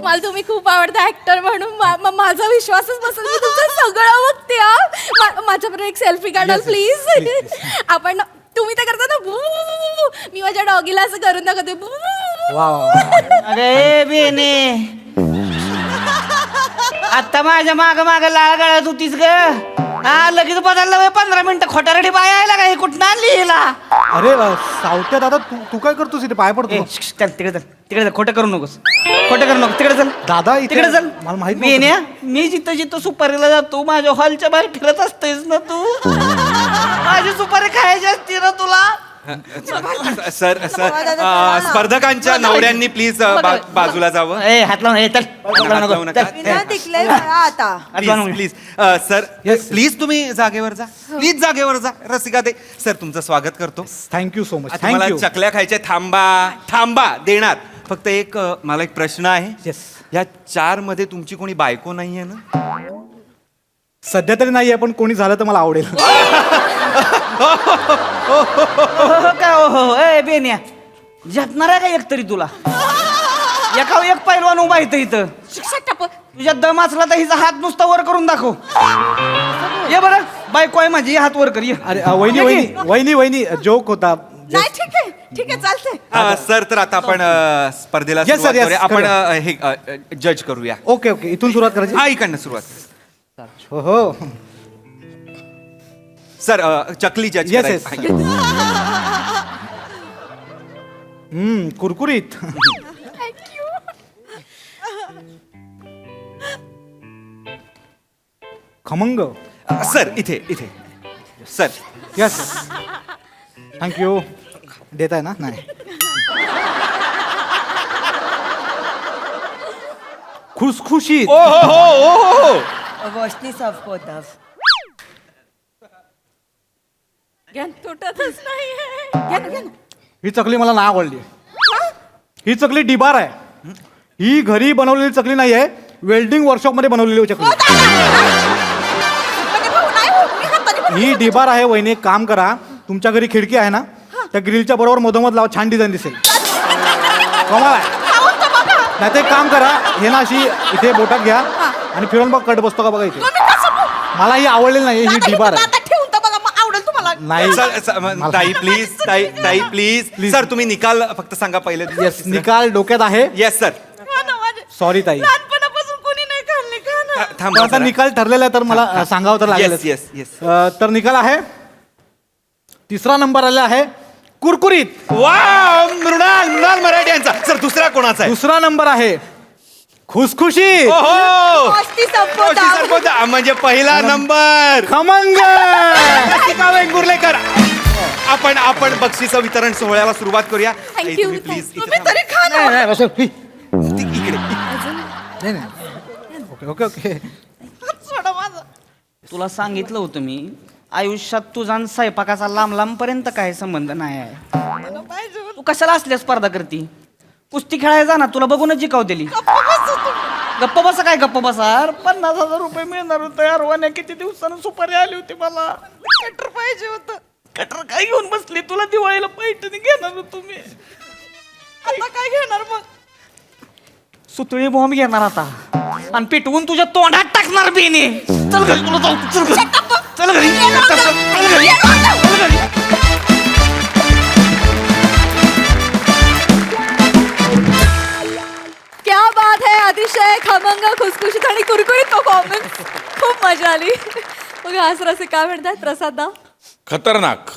मला तुम्ही खूप आवडता ऍक्टर म्हणून माझा विश्वासच बसत मी तुमचं सगळं बघते. माझ्याबरोबर एक सेल्फी काढाल प्लीज. आपण तुम्ही ते करता ना भू, मी माझ्या डॉगीला असं करून दाखवते भू. अरे बेने आता माझ्या माग लाळ गळत होतीस ग हा लगेच बदलला 15 मिनिटं खोटारडी बाय यायला का हे कुठं आणली हिला अरे सावत्या दादा तू काय करतोस इथे पाय पडतो चल तिकडे चल तिकडे जा, खोटं करू नकोस, खोटं करू नको, तिकडे चल दादा इथे- तिकडे चल. मला माहित मी येण्या, मी जिथं जिथं सुपारीला जातो माझ्या हॉलच्या बाहेर फिरत असतेस ना तू. माझी सुपारी खायची असते ना तुला. सर स्पर्धकांच्या नवऱ्यांनी प्लीज बाजूला जावं. ए हात लावून, चल हात लावू नको. चल. आता हात लावू नको. प्लीज सर प्लीज तुम्ही जागेवर जा, प्लीज जागेवर जा. रसिका ते सर तुमचं स्वागत करतो. Thank you so much. तुम्हाला थँक्यू. चकल्या खायच्या, थांबा थांबा देणार. फक्त एक मला एक प्रश्न आहे. Yes. या 4 मध्ये तुमची कोणी बायको नाहीये ना? सध्या तरी नाहीये, पण कोणी झालं तर मला आवडेल. काय हो ए बेन्या, झटणार आहे का एक तरी तुला? एका एक पैलवान उभा इथं इथं. शिक्षक टाप तुझ्या दम असला तर हिचा हात नुसता वर करून दाखव. ये बरं, बायको आहे माझी, हात वर कर ये. अरे वहिनी वहिनी वहिनी वहिनी जोक होता. नाही ठीक आहे चालतंय. सर तर आता आपण स्पर्धेला Yes, sir, सुरुवात yes, करूया. आपण करूया. हे जज करूया. ओके ओके, इथून सुरुवात करायची. हा इकडनं सुरुवात. हो हो. सर चकली जज Yes, करायचं. yes. कुरकुरीत. खमंग. सर इथे इथे सर यस थँक्यू. देत आहे ना? नाही. खुसखुशीत. ओ हो गोष्टी साफ होतात. तुटतच नाही. ही चकली मला नाही आवडली. ही चकली डिबार आहे. ही घरी बनवलेली चकली नाही आहे, वेल्डिंग वर्कशॉप मध्ये बनवलेली चकली. ही डिबार आहे. वहिनी एक काम करा, तुमच्या घरी खिडकी आहे ना, त्या ग्रिलच्या बरोबर मधोमध लावा, छान डिझाईन दिसेल. कमाल आहे. नाही ते काम करा, हे ना अशी इथे बोटात घ्या आणि फिरून बघ कट बसतो का बघा इथे. मला ही आवडलेली नाही, ही डिबार आहे. ठेवून तर बघा, मग आवडेल तुम्हाला. नाही ताई प्लीज ताई प्लीज सर तुम्ही निकाल फक्त सांगा पहिले. येस, निकाल डोक्यात आहे. Yes sir. सॉरी ताई. लहानपणापासून कोणी नाही खाल्ले का ना. पण थांबा आता निकाल ठरलेला आहे तर मला सांगावं तर लागेल. Yes yes yes. तर निकाल आहे, तिसरा नंबर आला आहे कुरकुरीत. वा मृणाल मृणाल मराठे यांचा. सर दुसरा कोणाचा आहे? दुसरा नंबर आहे खुसखुशीत. ओहो गोष्टी संपवतात. गोष्टी संपवतात. म्हणजे पहिला नंबर खमंग. रसिका वेंगुर्लेकर. आपण बक्षीचं वितरण सोहळ्याला सुरुवात करूया. ताई, you. तुम्ही प्लीज इथे तुम्ही तरी खा ना. इकडे. Okay okay okay. सोडा माझं. तुला सांगितलं होतं मी, आयुष्यात तुझा आणि स्वयंपाकाचा लांब लांब पर्यंत काय संबंध नाही आहे. तू कशाला असल्या स्पर्धा करती? कुस्ती खेळायला जा ना, तुला बघूनच जिकाव दिली. गप्प बसा काय गप्प बसा. 50,000 रुपये मिळणार होतं यार. वाण्या किती दिवसानं सुपारी आली होती मला. कटर पाहिजे होतं. कटर काय घेऊन बसली? तुला दिवाळीला पैठणी घेणार होतो मी. आता काय घेणार मग? सुतळी बॉम्ब घेणार आता आणि पिटवून तुझ्या तोंडात टाकणार बेने. चल घरी, तुला जाऊ. चल घरी, चल घरी, चल घरी, चल घरी. क्या बात है. अतिशय खमंग, खुसखुशीत आणि कुरकुरीत परफॉर्मन्स. खूप मजा आली. बघा आज रसिक काय म्हणतात प्रसाद. खतरनाक,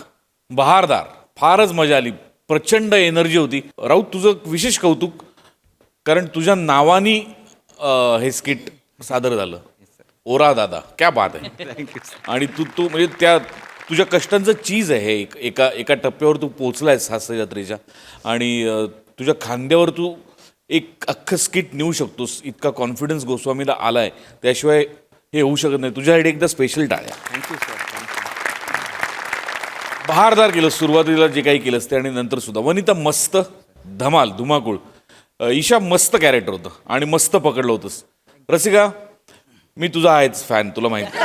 बहारदार, फारच मजा आली. प्रचंड एनर्जी होती. राऊत तुझं विशेष कौतुक, कारण तुझ्या नावानी हे स्किट सादर झालं. ओरा दादा, क्या बात आहे. आणि तू म्हणजे त्या तुझ्या कष्टांचं चीज आहे हे. एका टप्प्यावर तू पोचलायस हास्य जत्रेच्या, आणि तुझ्या खांद्यावर तू एक अख्खं स्किट नेऊ शकतोस. इतका कॉन्फिडन्स गोस्वामीला आलाय, त्याशिवाय हे होऊ शकत नाही. तुझ्यासाठी एकदा स्पेशल टाळ्या. Thank you sir. बहारदार केलं सुरुवातीला जे काही केलंस ते, आणि नंतर सुद्धा. वनिता मस्त, धमाल, धुमाकूळ. ईशा मस्त कॅरेक्टर होतं आणि मस्त पकडलं होतंस. रसिका मी तुझा आहेच फॅन, तुला माहिती.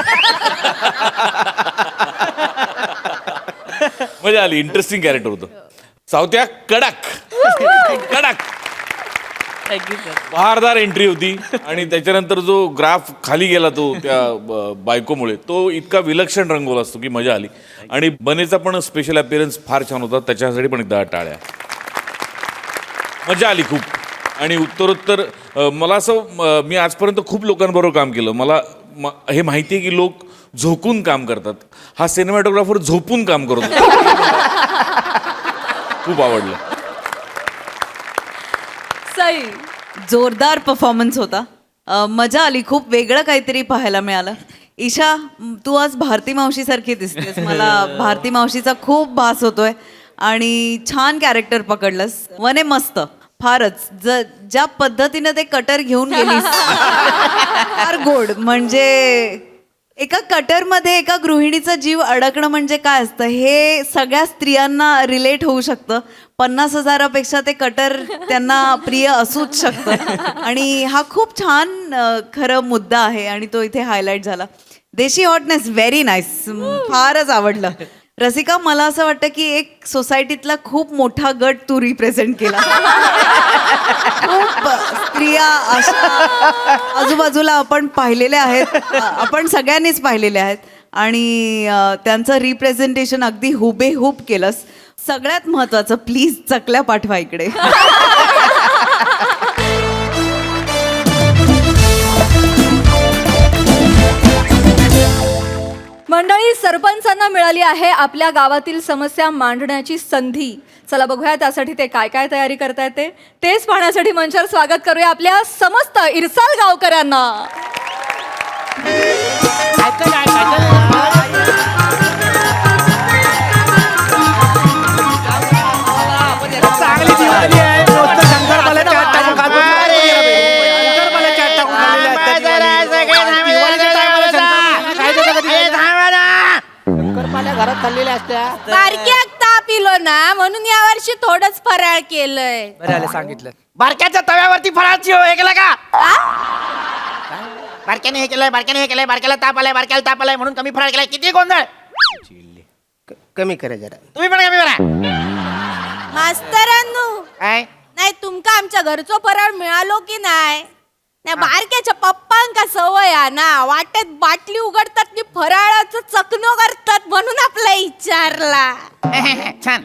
मजा आली, इंटरेस्टिंग कॅरेक्टर होतं. सावत्या कडक कडक बहारदार एंट्री होती. आणि त्याच्यानंतर जो ग्राफ खाली गेला तो त्या बायकोमुळे, तो इतका विलक्षण रंगवला असतो की मजा आली. आणि बनेचा पण स्पेशल अपीअरन्स फार छान होता, त्याच्यासाठी पण एकदा टाळ्या. मजा आली खूप. आणि उत्तरोत्तर मला असं, मी आजपर्यंत खूप लोकांबरोबर काम केलं, मला हे माहिती आहे की लोक झोकून काम करतात. हा सिनेमॅटोग्राफर झोपून काम करतो. खूप आवडलं. सई. जोरदार परफॉर्मन्स होता. मजा आली, खूप वेगळं काहीतरी पाहायला मिळालं. ईशा, तू आज भारती मावशीसारखी दिसतेस. मला भारती मावशीचा खूप भास होतोय आणि छान कॅरेक्टर पकडलंस. वने मस्त, फारच. ज्या पद्धतीनं ते कटर घेऊन गेलीस फार गोड. म्हणजे एका कटरमध्ये एका गृहिणीचा जीव अडकणं म्हणजे काय असतं हे सगळ्या स्त्रियांना रिलेट होऊ शकतं. 50,000पेक्षा ते कटर त्यांना प्रिय असूच शकतं आणि हा खूप छान खरं मुद्दा आहे आणि तो इथे हायलाईट झाला. देशी हॉटनेस व्हेरी नाईस, फारच आवडलं. रसिका, मला असं वाटतं की एक सोसायटीतला खूप मोठा गट तू रिप्रेझेंट केला. खूप स्त्रिया अशा आजूबाजूला आपण पाहिलेल्या आहेत, आपण सगळ्यांनीच पाहिलेल्या आहेत आणि त्यांचं रिप्रेझेंटेशन अगदी हुबेहूब केलंस. सगळ्यात महत्वाचं, प्लीज चकल्या पाठवा इकडे. मंडळी, सरपंचांना मिळाली आहे आपल्या गावातील समस्या मांडण्याची संधी. चला बघूया त्यासाठी ते काय काय तयारी करतायत तेच पाहण्यासाठी मंचावर स्वागत करूया आपल्या समस्त इरसाल गावकऱ्यांना. चांगली दिवाळी आहे. मस्त शंकरपाळ्याच्या आत टाकून खातो. शंकरपाळ्याच्या आत टाकून खाल्लेल्या आहेत त्या दिवाळी. दिवाळीच्या टायमाला शंकरपाळ्या खायचं का कधी? शंकरपाळ्या घरात खाल्लेल्या असत्या. बारक्याक ताप इलो ना म्हणून यावर्षी थोडंच फराळ केलंय. बरं आले सांगितलं. बारक्याच्या तव्यावरती फळाची हे केलं का? बारक्याने हे केलंय, बारक्याने हे केलंय, बारक्याला ताप आलाय म्हणून कमी फराळ केलाय. किती गोंधळ. कमी करा जरा. तुम्ही पण कमी करा. मास्तरांनो, काय नाही तुमका आमच्या घरचो फराळ मिळालो की नाही? बारक्याच्या पप्पांका सवय आहे ना, वाटेत बाटली उघडतात की फराळाचं चकनो करतात म्हणून आपला विचारला. छान.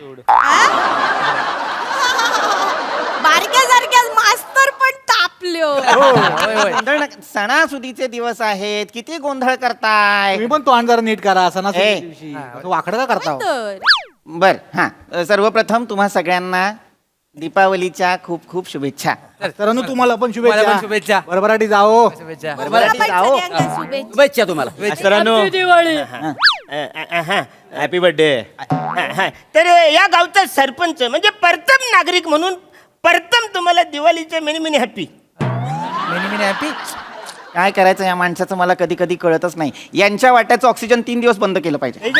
बारक्या मास्तर पण तापल्यो. गोंधळ नका. सणासुदीचे दिवस आहेत, किती गोंधळ करताय. तुम्ही पण तो जरा नीट करा. सणासुदीच्या ए. दिवशी वाकडं का करता हो? तर बर, हा, सर्वप्रथम तुम्हा सगळ्यांना दीपावलीच्या खूप खूप शुभेच्छा. सरांनो, तुम्हाला पण तुम्हाला पण शुभेच्छा. शुभेच्छा. बरोबराटी जाओ. शुभेच्छा. मला पण सगळ्यांना शुभेच्छा. शुभेच्छा तुम्हाला. सरांनो, हॅपी बर्थडे. तर या गावचा सरपंच म्हणजे प्रथम नागरिक म्हणून प्रथम तुम्हाला दिवाळीचे many many happy. Many happy. काय करायचं या माणसाचं मला कधी कधी कळतच नाही. यांच्या वाट्याचं ऑक्सिजन 3 दिवस बंद केलं पाहिजे.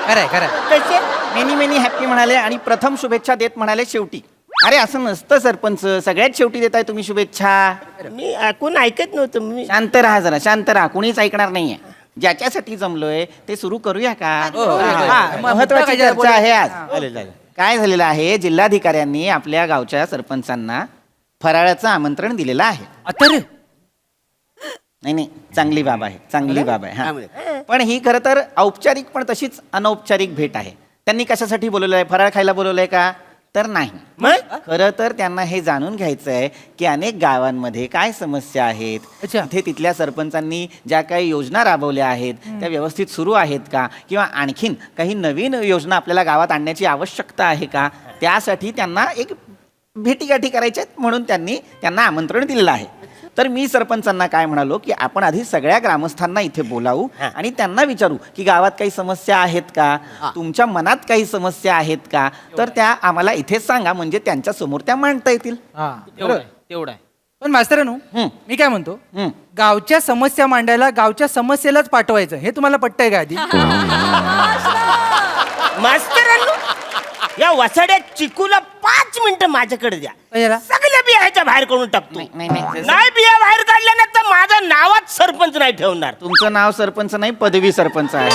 खरंय. कसे? मेनी हॅपी म्हणाले आणि प्रथम शुभेच्छा देत म्हणाले शेवटी. अरे असं नसतं सरपंच, सगळ्यात शेवटी देताय तुम्ही शुभेच्छा. मी कोण ऐकत नव्हतं. मी शांत राहा जरा, शांत राहा. कुणीच ऐकणार नाहीये. ज्याच्यासाठी जमलोय ते सुरू करूया का? महत्वाची चर्चा आहे आज. काय झालेलं आहे, जिल्हाधिकाऱ्यांनी आपल्या गावच्या सरपंचांना फराळाचं आमंत्रण दिलेलं आहे. अरे नाही, चांगली बाब आहे, चांगली बाब आहे. हा. पण ही खरं तर औपचारिक पण तशीच अनौपचारिक भेट आहे. त्यांनी कशासाठी बोलवलं आहे? फराळ खायला बोलवलंय का? तर नाही. खरं तर त्यांना हे जाणून घ्यायचं आहे की अनेक गावांमध्ये काय समस्या आहेत, तिथे तिथल्या सरपंचांनी ज्या काही योजना राबवल्या आहेत त्या व्यवस्थित सुरू आहेत का, किंवा आणखीन काही नवीन योजना आपल्याला गावात आणण्याची आवश्यकता आहे का, त्यासाठी त्यांना एक भेटीगाठी करायच्या म्हणून त्यांना आमंत्रण दिलेलं आहे. तर मी सरपंचांना काय म्हणालो की आपण आधी सगळ्या ग्रामस्थांना इथे बोलावू आणि त्यांना विचारू की गावात काही समस्या आहेत का, तुमच्या मनात काही समस्या आहेत का, तर त्या आम्हाला इथेच सांगा, म्हणजे त्यांच्या समोर त्या मांडता येतील. तेवढं आहे. पण मास्तरांनो, मी काय म्हणतो, गावच्या समस्या मांडायला गावच्या समस्येलाच पाठवायचं, हे तुम्हाला पटतंय का आधी? मास्तरांनो, या वसाड्या चिकूला 5 मिनिटं माझ्याकडे द्या. सगळ्या बिया ह्याच्या बाहेर काढून टाकतो. नाही बिया बाहेर काढल्यानंतर माझं नावात सरपंच नाही ठेवणार. तुमचं नाव सरपंच नाही, पदवी सरपंच आहे.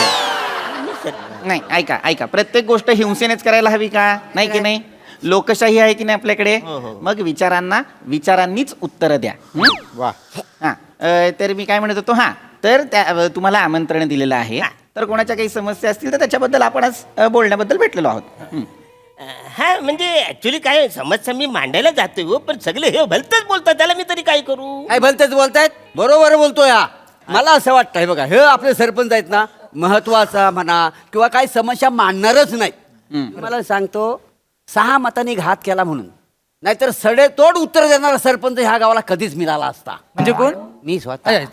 नाही, ऐका, प्रत्येक गोष्ट हिंसेनेच करायला हवी का? नाही की नाही? लोकशाही आहे की नाही आपल्याकडे? मग विचारांनीच उत्तर द्या. हा, तर मी काय म्हणत होतो, तर तुम्हाला आमंत्रण दिलेलं आहे. तर कोणाच्या काही समस्या असतील तर त्याच्याबद्दल आपण आज बोलण्याबद्दल भेटलेलो आहोत. हा, म्हणजे ऍक्च्युली काय समस्या मी मांडायला जातोय हो, पण सगळे हे भलतच बोलतात, त्याला मी तरी काय करू? काय भलतेच बोलतायत? बरोबर बोलतोय हा. मला असं वाटतंय बघा, हे आपले सरपंच आहेत ना, महत्वाचा म्हणा किंवा काही समस्या मांडणारच नाही. मला सांगतो, 6 मतांनी घात केला म्हणून नाहीतर सडेतोड उत्तर देणारा सरपंच ह्या गावाला कधीच मिळाला असता. म्हणजे कोण? मी स्वतः.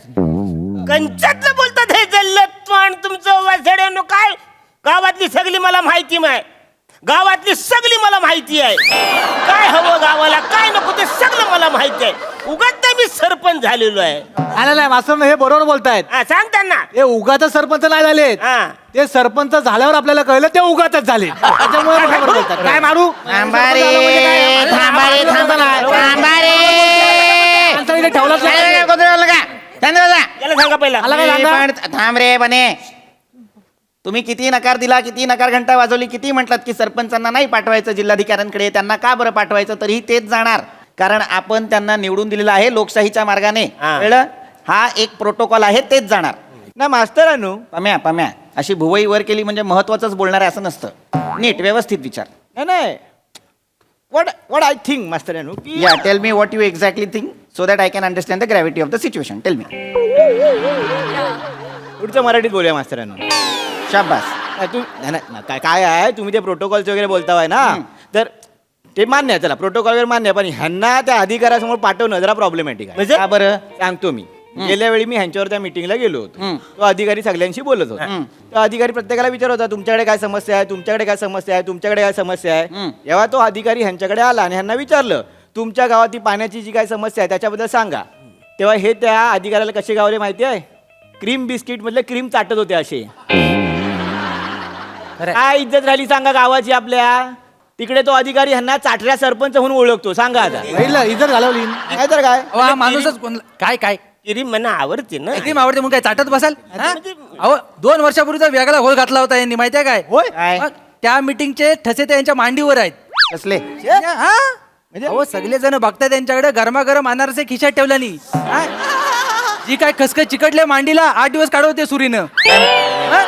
कंचातलं बोलतात हे जल्लतवाण तुमचं वासड्यानो. काय गावातली सगळी मला माहिती आहे. गावातली सगळी मला माहिती आहे. काय हवं गावाला काय नको ते सगळं मला माहिती आहे. उगाच नाही मी सरपंच झालेलो आहे. नाही मास्तर हे बरोबर बोलतायत. सांग त्यांना. हे उगाच सरपंच नाही झाले, हा. ते सरपंच झाल्यावर आपल्याला कळलं ते उगाचच झाले. त्याच्यामुळे बरोबर बोलतात. काय मारू याला सांगा पहिला. थांब रे बने. तुम्ही किती नकार दिला, किती नकार घंटा वाजवली, किती म्हटलात की सरपंचांना नाही पाठवायचं जिल्हाधिकाऱ्यांकडे, त्यांना का बरं पाठवायचं, तरीही तेच जाणार. कारण आपण त्यांना निवडून दिलेलं आहे लोकशाहीच्या मार्गाने. कळलं? हा एक प्रोटोकॉल आहे, तेच जाणार. ना मास्तरांनो, पम्या अशी भुवई वर केली म्हणजे महत्वाचंच बोलणार आहे असं नसतं. नीट व्यवस्थित विचार. नाही what I think मास्तरांनो की या tell me what you exactly think so that I can understand the gravity of the situation. Tell me. पुढचं मराठीत बोलूया मास्तरांनो. शाबास. काय आहे तुम्ही ते प्रोटोकॉलचे वगैरे बोलताय ना, तर ते मान्य आहे. चला प्रोटोकॉल वगैरे मान्य आहे, पण ह्यांना त्या अधिकाऱ्यासमोर पाठवणं जरा प्रॉब्लेमॅटिक आहे. म्हणजे? का बरं? सांगतो मी. गेल्या वेळी मी ह्यांच्यावर त्या मिटिंगला गेलो होतो. तो अधिकारी सगळ्यांशी बोलत होता. तो अधिकारी प्रत्येकाला विचारत होता तुमच्याकडे काय समस्या आहे, तुमच्याकडे काय समस्या आहे, तुमच्याकडे काय समस्या आहे. जेव्हा तो अधिकारी ह्यांच्याकडे आला आणि ह्यांना विचारलं तुमच्या गावात ती पाण्याची जी काय समस्या आहे त्याच्याबद्दल सांगा, तेव्हा हे त्या अधिकाऱ्याला कसे गावले माहिती आहे? क्रीम बिस्किट मधले क्रीम चाटत होते असे. काय इज्जत राहिली सांगा गावाची आपल्या? तिकडे तो अधिकारी ह्यांना चाटऱ्या सरपंच म्हणून ओळखतो. सांगा आता. इज्जत घालवली नाही तर काय? हा माणूसच कोण काय काय क्रीम मला आवडते ना. क्रीम आवडते मग काय चाटत बसाल? हा? अहो 2 वर्षापूर्वीचा वेगळा घोळ घातला होता यांनी, माहितीये काय? काय? मग त्या मीटिंगचे ठसे ते यांच्या मांडीवर आहेत. कसले? हा? अहो सगळे जण बघताय त्यांच्याकडे, गरमागरम अनारसे खिशात ठेवल्यानी. हा? जी काय खसखस चिकटले मांडीला 8 दिवस काढवते सुरीनं. हा?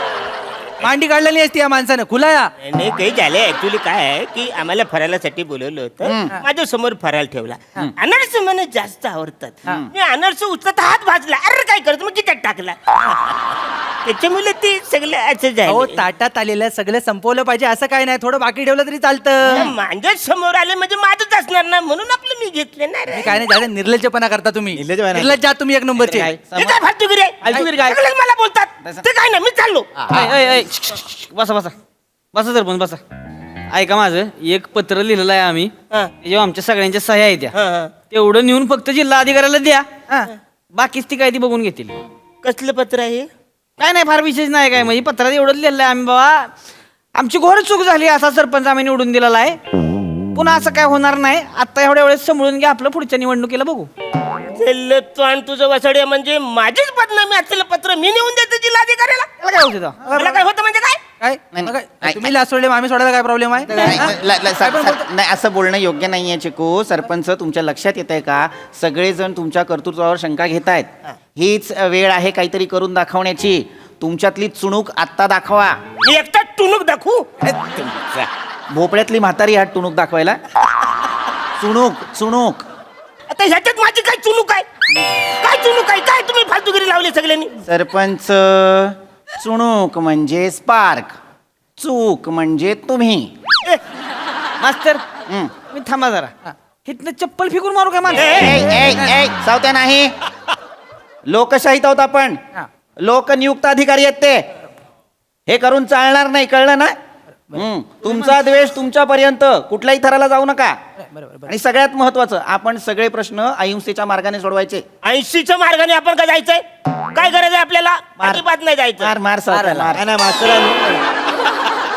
मांडी काढलेली असती या माणसानं खुलाया. नाही काही झालं ऍक्च्युली काय आहे की आम्हाला फराळासाठी बोलवलं होतं. माझ्या समोर फराळ ठेवला. अनारस मला जास्त आवडतात. मी अनारस उचलत हात भाजला. अरे काय करतो मग किती टाकला. त्याच्यामुळे ते सगळं असं अहो झालं. ताटात आलेलं सगळं संपवलं पाहिजे असं काय नाही, थोडं बाकी ठेवलं तरी चालतं. माझ्या समोर आले म्हणजे माझंच असणार ना, म्हणून आपलं मी घेतलं ना रे. हे काय नाही झालं, निर्लज्जपणा करता तुम्ही. निर्लज्जपणा नाही. निर्लज्ज आहात तुम्ही एक नंबरचे. काय? हे काय फालतूगिरी आहे? फालतूगिरी काय? सगळेच मला बोलतात ते काय नाही, मी चाललो. बसा सरपंच बसा. ऐका माझं एक पत्र लिहिलेलं आहे आम्ही, जेव्हा आमच्या सगळ्यांच्या सह्या आहेत त्या, तेवढं नेऊन फक्त जिल्हा अधिकाऱ्याला द्या. बाकीच ती काय ती बघून घेतील. कसलं पत्र आहे? काय नाही फार विशेष नाही काय, म्हणजे पत्रात एवढं लिहिलेलं आहे आम्ही बाबा आमची घोर चूक झाली, असा सरपंच आम्ही निवडून दिलेला आहे, पुन्हा असं काय होणार नाही. आता एवढ्या वेळेस समजून घ्या, आपलं पुढच्या निवडणुकीला बघू. आणि तुझं वसड्या म्हणजे माझीच बदनामी असलेलं पत्र मी नेऊन देतो जिल्हाधिकाऱ्याला. त्याला काय होतं तेव्हा? मला काय होतं म्हणजे काय? काय तुम्ही लाच सोडले आम्ही सोडायला काय प्रॉब्लेम आहे? नाही असं बोलणं योग्य नाहीये चिकू. सरपंच तुमच्या लक्षात येत आहे का, सगळेजण तुमच्या कर्तृत्वावर शंका घेत आहेत. हीच वेळ आहे काहीतरी करून दाखवण्याची. तुमच्यातली चुणूक आत्ता दाखवा. मी एकटा टुणूक दाखवू? भोपळ्यातली म्हातारी हात टुणूक दाखवायला. चुणूक आता ह्याच्यात माझी काय चुणूक आहे? काय चुणूक आहे? काय तुम्ही फालतूगिरी लावली सगळ्यांनी? सरपंच चुणूक म्हणजे स्पार्क, चूक म्हणजे तुम्ही. मास्तर मी थांबा जरा. इथनं चप्पल फेकून मारू काय मला? सावत्या नाही. लोकशाहीत आहोत आपण. लोकनियुक्त अधिकारी आहेत ते. हे करून चालणार नाही, कळलं ना? तुमचा द्वेष तुमच्यापर्यंत, कुठल्याही थराला जाऊ नका. आणि सगळ्यात महत्वाचं, आपण सगळे प्रश्न अहिंसेच्या मार्गाने सोडवायचे. 80च्या मार्गाने आपण का जायचंय? काय गरज आहे आपल्याला? अजिबात नाही जायचं. मार सावत्या, मार.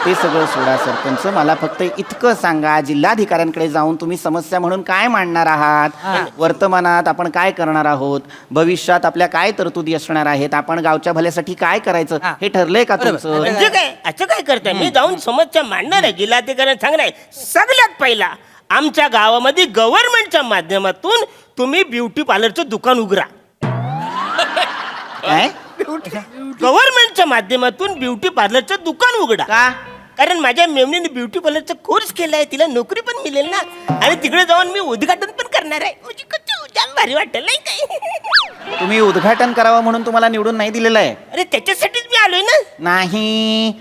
ते सगळं सोडा सरपंच. मला फक्त इतकं सांगा, जिल्हाधिकाऱ्यांकडे जाऊन तुम्ही समस्या म्हणून काय मांडणार आहात, वर्तमानात आपण काय करणार आहोत, भविष्यात आपल्या काय तरतुदी असणार आहेत, आपण गावच्या भल्यासाठी काय करायचं हे ठरलंय का तुमचं? म्हणजे काय असं काय करताय? मी जाऊन समस्या मांडणार आहे, जिल्हाधिकाऱ्यांना सांगणार आहे. सगळ्यात पहिला आमच्या गावामध्ये गव्हर्नमेंटच्या माध्यमातून तुम्ही ब्युटी पार्लरचं दुकान उघडा. काय? गव्हर्नमेंटच्या माध्यमातून ब्युटी पार्लरचं दुकान उघडा. का? कारण माझ्या मेमणीने ब्युटी पार्लरचा कोर्स केलाय, तिला नोकरी पण मिळेल ना, आणि तिकडे जाऊन मी उद्घाटन पण करणार आहे. म्हणजे जाम भारी वाटेल नाही काय? तुम्ही उद्घाटन करावं म्हणून तुम्हाला निवडून नाही दिलेलं आहे. अरे त्याच्यासाठीच मी आलोय ना. नाही,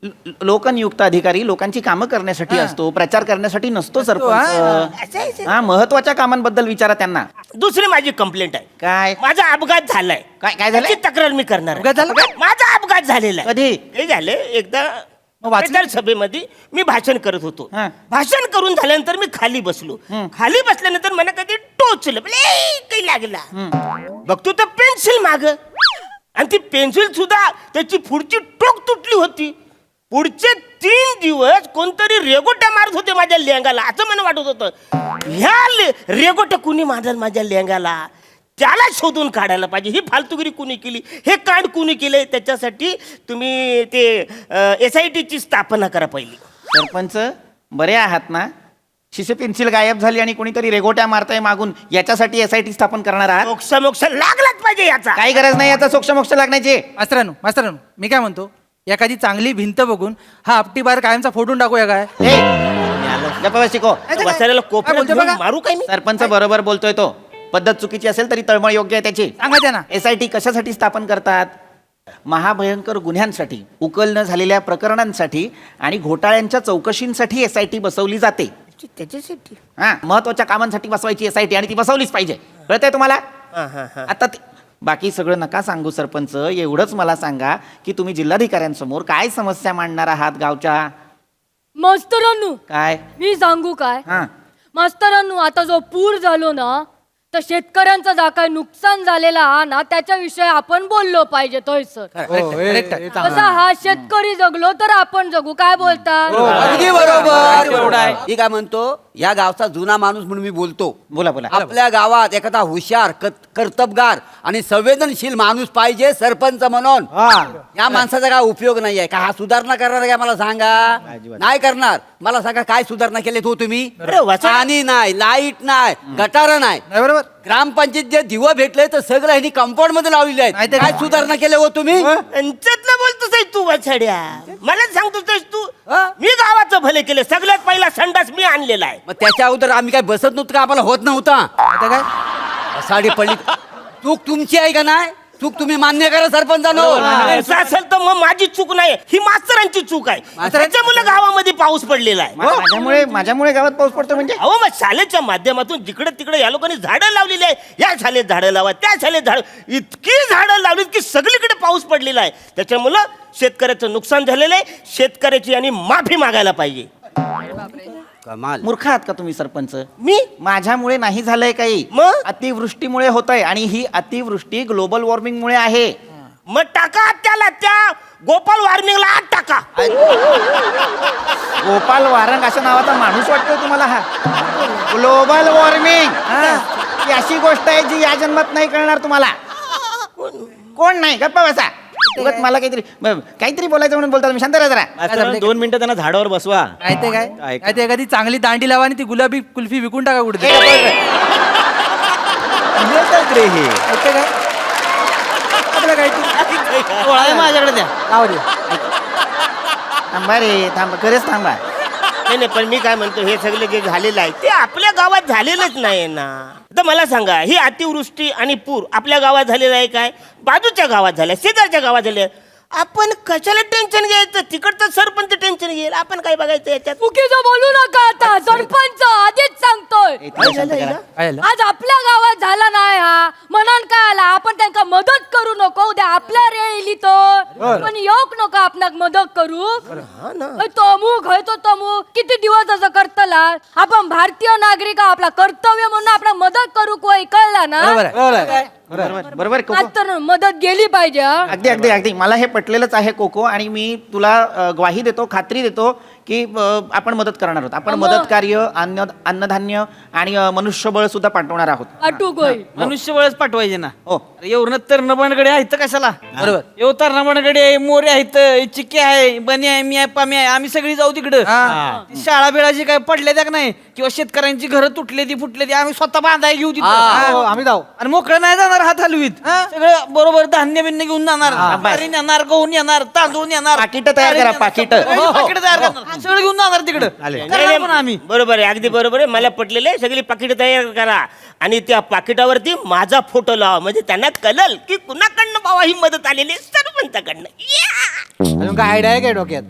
लोकनियुक्त अधिकारी लोकांची कामं करण्यासाठी असतो, प्रचार करण्यासाठी नसतो सरपंच. हा, महत्वाच्या कामांबद्दल विचारा त्यांना. दुसरी माझी कंप्लेंट आहे. काय माझा अपघात झालाय. काय झालं? त्याची तक्रार मी करणार आहे. अपघात झाला? माझा अपघात झालेला आहे. कधी? हे झाले एकदा मग वाचलं? प्रचार सभेमध्ये मी भाषण करत होतो. हा. भाषण करून झाल्यानंतर मी खाली बसलो. खाली बसल्यानंतर मला कधी टोचलं, काही लागला. बघतो तर पेन्सिल माग, आणि ती पेन्सिल सुद्धा त्याची पुढची टोक तुटली होती. पुढचे 3 दिवस कोणतरी रेगोट्या मारत होते माझ्या लेंगाला, असं मला वाटत होतं. ह्या रेगोट्या कुणी मारत माझ्या लेंगाला, त्याला शोधून काढायला पाहिजे. ही फालतुगिरी कुणी केली, हे कांड कुणी केले, त्याच्यासाठी तुम्ही ते SIT ची स्थापना करा पहिली. सरपंच बरे आहात ना? शिसे पेन्सिल गायब झाली आणि कोणीतरी रेगोट्या मारताय मागून, याच्यासाठी SIT स्थापन करणार आहात? मोक्ष लागलाच पाहिजे याचा. काही गरज नाही याचा सोक्ष लागण्याची. मास्तरांनो मी काय म्हणतो, एखादी चांगली भिंत बघून हा आपटी बाहेर कायमचा फोडून टाकूया काय? शिको. वसाऱ्याला कोपऱ्यात बोलतो बघा? घेऊन मारू काय मी? सरपंच बरोबर बोलतोय तो. पद्धत चुकीची असेल तरी तळमळ योग्य आहे त्याची. सांगा त्यांना. SIT कशासाठी स्थापन करतात? महाभयंकर गुन्ह्यांसाठी, उकल न झालेल्या प्रकरणांसाठी आणि घोटाळ्यांच्या चौकशींसाठी SIT बसवली जाते. त्याच्यासाठी हा, महत्वाच्या कामांसाठी बसवायची SIT, आणि ती बसवलीच पाहिजे. कळतंय तुम्हाला? आता बाकी सगळं नका सांगू सरपंच, एवढंच मला सांगा की तुम्ही जिल्हाधिकाऱ्यांसमोर काय समस्या मांडणार आहात गावच्या? मास्तरांनो, काय? मी सांगू काय? हा. मास्तरांनो, आता जो पूर झालो ना, तर शेतकऱ्यांचं जा काय नुकसान झालेला हा ना, त्याच्याविषयी आपण बोललो पाहिजे. तोय सर कसा हा शेतकरी जगलो तर आपण जगू, काय बोलता? अगदी बरोबर. मी काय म्हणतो, या गावचा जुना माणूस म्हणून मी बोलतो. बोला. आपल्या गावात एखादा हुशार कर्तबगार आणि संवेदनशील माणूस पाहिजे सरपंच म्हणून. या माणसाचा काय उपयोग नाहीये का? हा सुधारणा करणार काय मला सांगा? नाही करणार. मला सांगा काय सुधारणा केली तो तुम्ही? पाणी नाही, लाईट नाही, गटार नाही. बरोबर. ग्रामपंचायत जे दिवं भेटले तर सगळं ह्यांनी कंपाऊंड मध्ये लावलेले आहेत. काय सुधारणा केले हो तुम्ही? त्यांच्यातलं बोलतोस तू वछड्या, मला सांगतोस तू. मी गावाचं भले केले, सगळ्यात पहिला संडास मी आणलेला आहे. मग त्याच्या अगोदर आम्ही काय बसत नव्हतं का? आम्हाला होत नव्हता? आता काय? साडी पडली. चूक तुमची आहे का नाही? चूक तुम्ही मान्य करा सरपंचानो. असं असेल तर मग माझी चूक नाही, ही मास्तरांची चूक आहे. त्याच्यामुळे गावामध्ये पाऊस पडलेला आहे. माझ्यामुळे गावात पाऊस पडतो म्हणजे? अहो, मग शाळेच्या माध्यमातून जिकडे तिकडे या लोकांनी झाडं लावलेली आहे. या शाळेत झाडं लावा, त्या शाळेत झाडं, इतकी झाडं लावलीत की सगळीकडे पाऊस पडलेला आहे. त्याच्यामुळं शेतकऱ्याचं नुकसान झालेलं आहे. शेतकऱ्याची यांनी माफी मागायला पाहिजे. कमाल. मूर्ख आहात का तुम्ही सरपंच? मी माझ्यामुळे नाही झालंय काही, मग? अतिवृष्टीमुळे होतंय, आणि ही अतिवृष्टी ग्लोबल वॉर्मिंग मुळे आहे. मग टाका त्याला, त्या गोपाल वार्मिंगला आत टाका. गोपाल वारंग अशा नावाचा माणूस वाटतोय तुम्हाला हा? ग्लोबल वॉर्मिंग ही अशी गोष्ट आहे जी या जन्मात नाही कळणार तुम्हाला. कोण नाही? गप्पा बसा. उगाच मला काहीतरी बोलायचं म्हणून बोलता तुम्ही. शांत राहा जरा. 2 मिनिटं त्यांना झाडावर बसवा. काय ते एखादी चांगली दांडी लावा आणि ती गुलाबी कुल्फी विकून टाका कुठे. माझ्याकडे द्या. थांबा रे, थांबा, खरेच थांबा. नाही, पण मी काय म्हणतो, हे सगळं जे झालेलं आहे ते आपल्या गावात झालेलंच नाही ना. तर मला सांगा, ही अतिवृष्टी आणि पूर आपल्या गावात झालेला आहे काय? बाजूच्या गावात झाल्या, शेजारच्या गावात झाले. आपण कशाला टेन्शन घ्यायचं? तिकडचं सरपंच टेन्शन घेईल, आपण काय बघायचं याच्यात? चुकीचं बोलू नका आता. सरपंच आधीच सांगतोय, आज आपल्या गावात झाला नाही हा म्हणून काय आला, आपण त्यांना मदत करू नको. उद्या आपल्या रे येईल तो, पण येऊक नको आपणाक मदत करू. तमुक है तो तमुक किती दिवस असं करतला. आपण भारतीय नागरिक, आपला कर्तव्य म्हणून आपण मदत करू. कोई कळला ना? बरोबर. तर मदत गेली पाहिजे. अगदी मला हे पटलेलंच आहे कोको, आणि मी तुला ग्वाही देतो, खात्री देतो की आपण मदत करणार आहोत. आपण मदत कार्य, अन्नधान्य आणि मनुष्यबळ सुद्धा पाठवणार आहोत. मनुष्यबळच पाठवायचे ना. हो, एवढं तर नबणगडे आहेत कशाला? बरोबर. एव तर नबणगडे, मोरे आहेत, चिक्की आहे, बनी आहे, मी आहे, पामी आहे, आम्ही सगळी जाऊ तिकडं. शाळा बिळाची काय पडले त्या नाही, किंवा शेतकऱ्यांची घरं तुटले ती फुटले ती आम्ही स्वतः बांधाय घेऊ तिथं. आम्ही जाऊ. आणि मोकळं नाही जाणार हात हलवीत. सगळं बरोबर धान्य बिन्य घेऊन जाणार, येणार, गहून येणार, तांदूळ येणार, पाकिट तयार करा. पाकिट तयार करणार, सगळं घेऊन जाणार तिकडं. करणार पण आम्ही. बरोबर आहे, अगदी बरोबर आहे. मला पटलेलं आहे. सगळी पाकिट तयार करा आणि त्या पाकिटावरती माझा फोटो लावा, म्हणजे त्यांना कळल की कुणाकडनं बाबा ही मदत आलेली आहे, सरपंचाकडनं. अजून काय आयडिया आहे काय डोक्यात?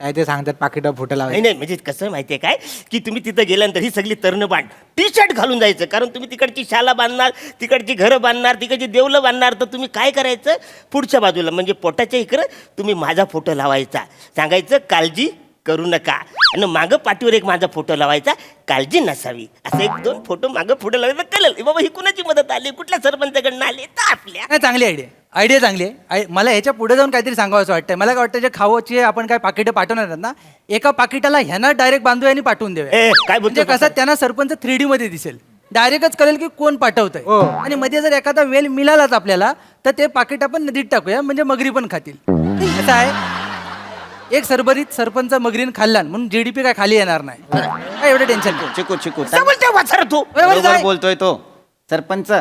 काय ते सांगतात पाकिट फुटला नाही नाही म्हणजे कसं माहितीये काय की तुम्ही तिथं गेल्यानंतर ही सगळी तरणं बांध टी शर्ट घालून जायचं कारण तुम्ही तिकडची शाला बांधणार तिकडची घरं बांधणार तिकडची देवलं बांधणार तर तुम्ही काय करायचं पुढच्या बाजूला म्हणजे पोटाच्या इकडं तुम्ही माझा फोटो लावायचा सांगायचं काळजी करू नका आणि मागं पाठीवर एक माझा फोटो लावायचा काळजी नसावी असं 1-2 फोटो मागं फोटो लावायचा कळलं बाबा ही कुणाची मदत आली कुठल्या सरपंचाकडनं आली तर आपल्या नाही चांगली आयडिया चांगली आहे मला ह्याच्या पुढे जाऊन काहीतरी सांगावं असं वाटतंय मला काय वाटतं जे खावाची आपण काय पाकिटं पाठवणार आहेत ना एका पाकिटाला ह्यांना डायरेक्ट बांधूया आणि पाठवून देऊया काय म्हणजे कसं त्यांना सरपंच 3D मध्ये दिसेल डायरेक्टच कळेल की कोण पाठवतंय आणि मध्ये जर एखादा वेल मिळालाच आपल्याला तर ते पाकिट आपण नदीत टाकूया म्हणजे मगरी पण खातील कसं आहे एक सरभरीत सरपंच मगरीन खाल्ला म्हणून जीडीपी काय खाली येणार नाही काय एवढं टेन्शन चिकू तू बरोबर बोलतोय तो सरपंच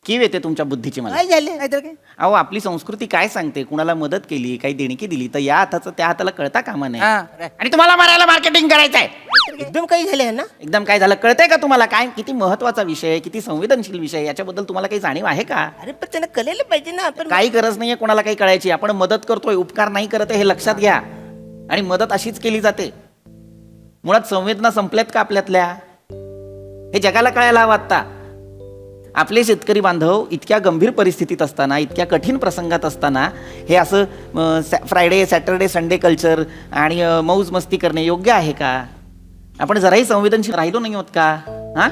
कीव येते तुमच्या बुद्धीची मला नाहीतर काय अहो आपली संस्कृती काय सांगते कुणाला मदत केली काही देणगी दिली तर या हाताचं त्या हाताला कळता कामा नाही आणि तुम्हाला मारायला मार्केटिंग करायचंय एकदम काही झाले ना एकदम काय झालं कळतंय का तुम्हाला काय किती महत्वाचा विषय किती संवेदनशील विषय याच्याबद्दल तुम्हाला काही जाणीव आहे का अरे पण त्यांना कळायला पाहिजे ना आपण काही गरज नाहीये कोणाला काही कळायची आपण मदत करतोय उपकार नाही करत हे लक्षात घ्या आणि मदत अशीच केली जाते मुळात संवेदना संपल्यात का आपल्यातल्या हे जगाला कळायला हवं आता आपले शेतकरी बांधव इतक्या गंभीर परिस्थितीत असताना इतक्या कठीण प्रसंगात असताना हे असं फ्रायडे सॅटरडे संडे कल्चर आणि मौज मस्ती करणे योग्य आहे का आपण जराही संवेदनशील राहिलो नाही आहोत का हा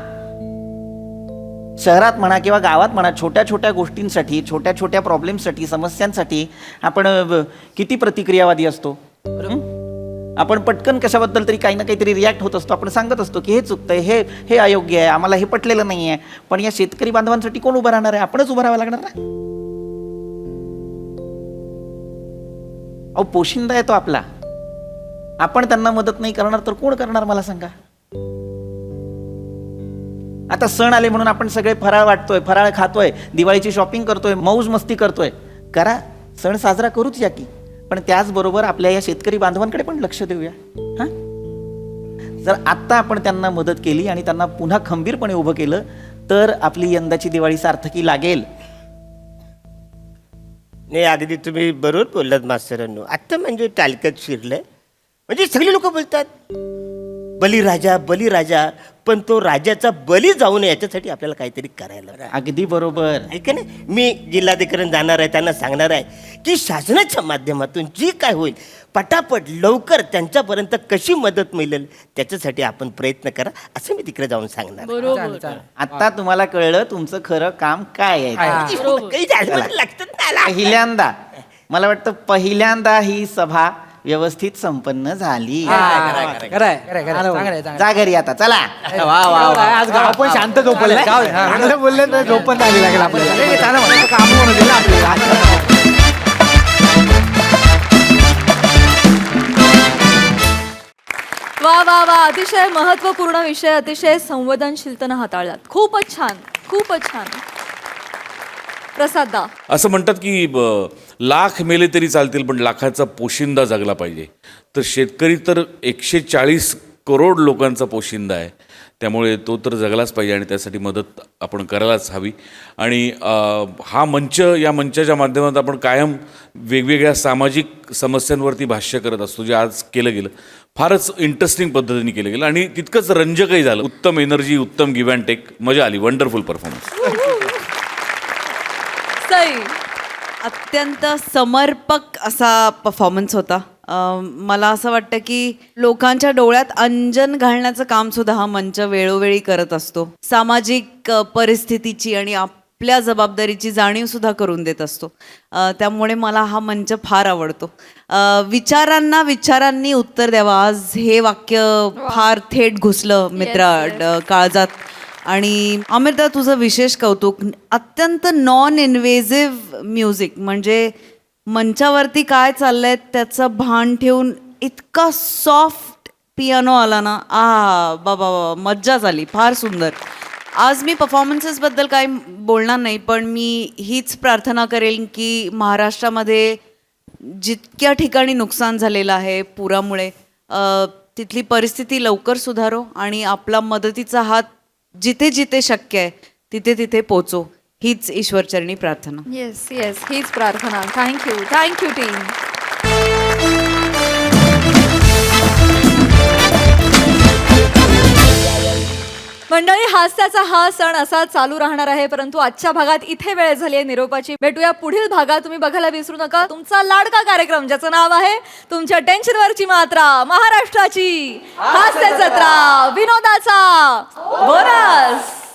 शहरात म्हणा किंवा गावात म्हणा छोट्या छोट्या गोष्टींसाठी छोट्या छोट्या प्रॉब्लेमसाठी समस्यांसाठी आपण किती प्रतिक्रियावादी असतो आपण पटकन कशाबद्दल तरी काही ना काहीतरी रिॲक्ट होत असतो आपण सांगत असतो की हे चुकतंय हे अयोग्य आहे आम्हाला हे पटलेलं नाही आहे पण या शेतकरी बांधवांसाठी कोण उभं राहणार आहे आपणच उभं राहावं लागणार ना अहो पोशिंदा आहे तो आपला आपण त्यांना मदत नाही करणार तर कोण करणार मला सांगा आता सण आले म्हणून आपण सगळे फराळ वाटतोय फराळ खातोय दिवाळीची शॉपिंग करतोय मौज मस्ती करतोय करा सण साजरा करूच या की पण त्याचबरोबर आपल्या या शेतकरी बांधवांकडे पण लक्ष देऊया हा जर आत्ता आपण त्यांना मदत केली आणि त्यांना पुन्हा खंबीरपणे उभं केलं तर आपली यंदाची दिवाळी सार्थकी लागेल नाही अगदी तुम्ही बरोबर बोललात मास्तरांनो आत्ता म्हणजे टालकत शिरलंय म्हणजे सगळे लोक बोलतात बलीराजा पण तो राजाचा बली जाऊ नये याच्यासाठी आपल्याला काहीतरी करायला अगदी बरोबर ऐका ना मी जिल्हाधिकाऱ्यांना जाणार आहे त्यांना सांगणार आहे की शासनाच्या माध्यमातून जी काय होईल पटापट लवकर त्यांच्यापर्यंत कशी मदत मिळेल त्याच्यासाठी आपण प्रयत्न करा असं मी तिकडे जाऊन सांगणार आता तुम्हाला कळलं तुमचं खरं काम काय आहे पहिल्यांदा मला वाटतं पहिल्यांदा ही सभा व्यवस्थित संपन्न झाली जा घरी आता चला आज गाव पण शांत झोपलं चांगलं बोलले तर झोप पण झाली लागेल आपल्याला काम म्हणून दिलं आपल्याला वा वा वा अतिशय महत्त्वपूर्ण विषय अतिशय संवेदनशीलतेनं हाताळलात खूपच छान प्रसाद दा असं म्हणतात की लाख मेले तरी चालतील पण लाखाचा पोशिंदा जगला पाहिजे तर शेतकरी तर 140 करोड लोकांचा पोशिंदा आहे त्यामुळे तो तर जगलाच पाहिजे आणि त्यासाठी मदत आपण करायलाच हवी आणि हा मंच या मंचाच्या माध्यमातून आपण कायम वेगवेगळ्या सामाजिक समस्यांवरती भाष्य करत असतो जे आज केलं गेलं फारच इंटरेस्टिंग पद्धतीने केलं गेलं आणि तितकंच रंजकही झालं उत्तम एनर्जी उत्तम गिव्ह अँड टेक मजा आली वंडरफुल परफॉर्मन्स अत्यंत समर्पक असा परफॉर्मन्स होता मला असं वाटतं की लोकांच्या डोळ्यात अंजन घालण्याचं काम सुद्धा हा मंच वेळोवेळी करत असतो सामाजिक परिस्थितीची आणि आपल्या जबाबदारीची जाणीव सुद्धा करून देत असतो त्यामुळे मला हा मंच फार आवडतो विचारांनी उत्तर द्यावं आज हे वाक्य फार थेट घुसलं मित्रा काळजात आणि आमिरदा तुझं विशेष कौतुक अत्यंत नॉन इन्व्हेजिव्ह म्युझिक म्हणजे मंचावरती काय चाललंय त्याचं भान ठेवून इतका सॉफ्ट पियानो आला ना बाबा मज्जा झाली फार सुंदर आज मी परफॉर्मन्सेसबद्दल काही बोलणार नाही पण मी हीच प्रार्थना करेन की महाराष्ट्रामध्ये जितक्या ठिकाणी नुकसान झालेलं आहे पुरामुळे तिथली परिस्थिती लवकर सुधारो आणि आपला मदतीचा हात जिथे जिथे शक्य आहे तिथे तिथे पोचो हीच ईश्वरचरणी प्रार्थना येस हीच प्रार्थना थँक्यू टीम मंडळी, हास्याचा हा सण असा चालू राहणार आहे, परंतु आजच्या भागात इथे वेळ झाली आहे निरोपाची. भेटूया पुढील भागात. तुम्ही बघायला विसरू नका तुमचा लाडका कार्यक्रम, ज्याचं नाव आहे तुमच्या टेन्शनवरची मात्रा, महाराष्ट्राची हास्य जत्रा, विनोदाचा बोनस.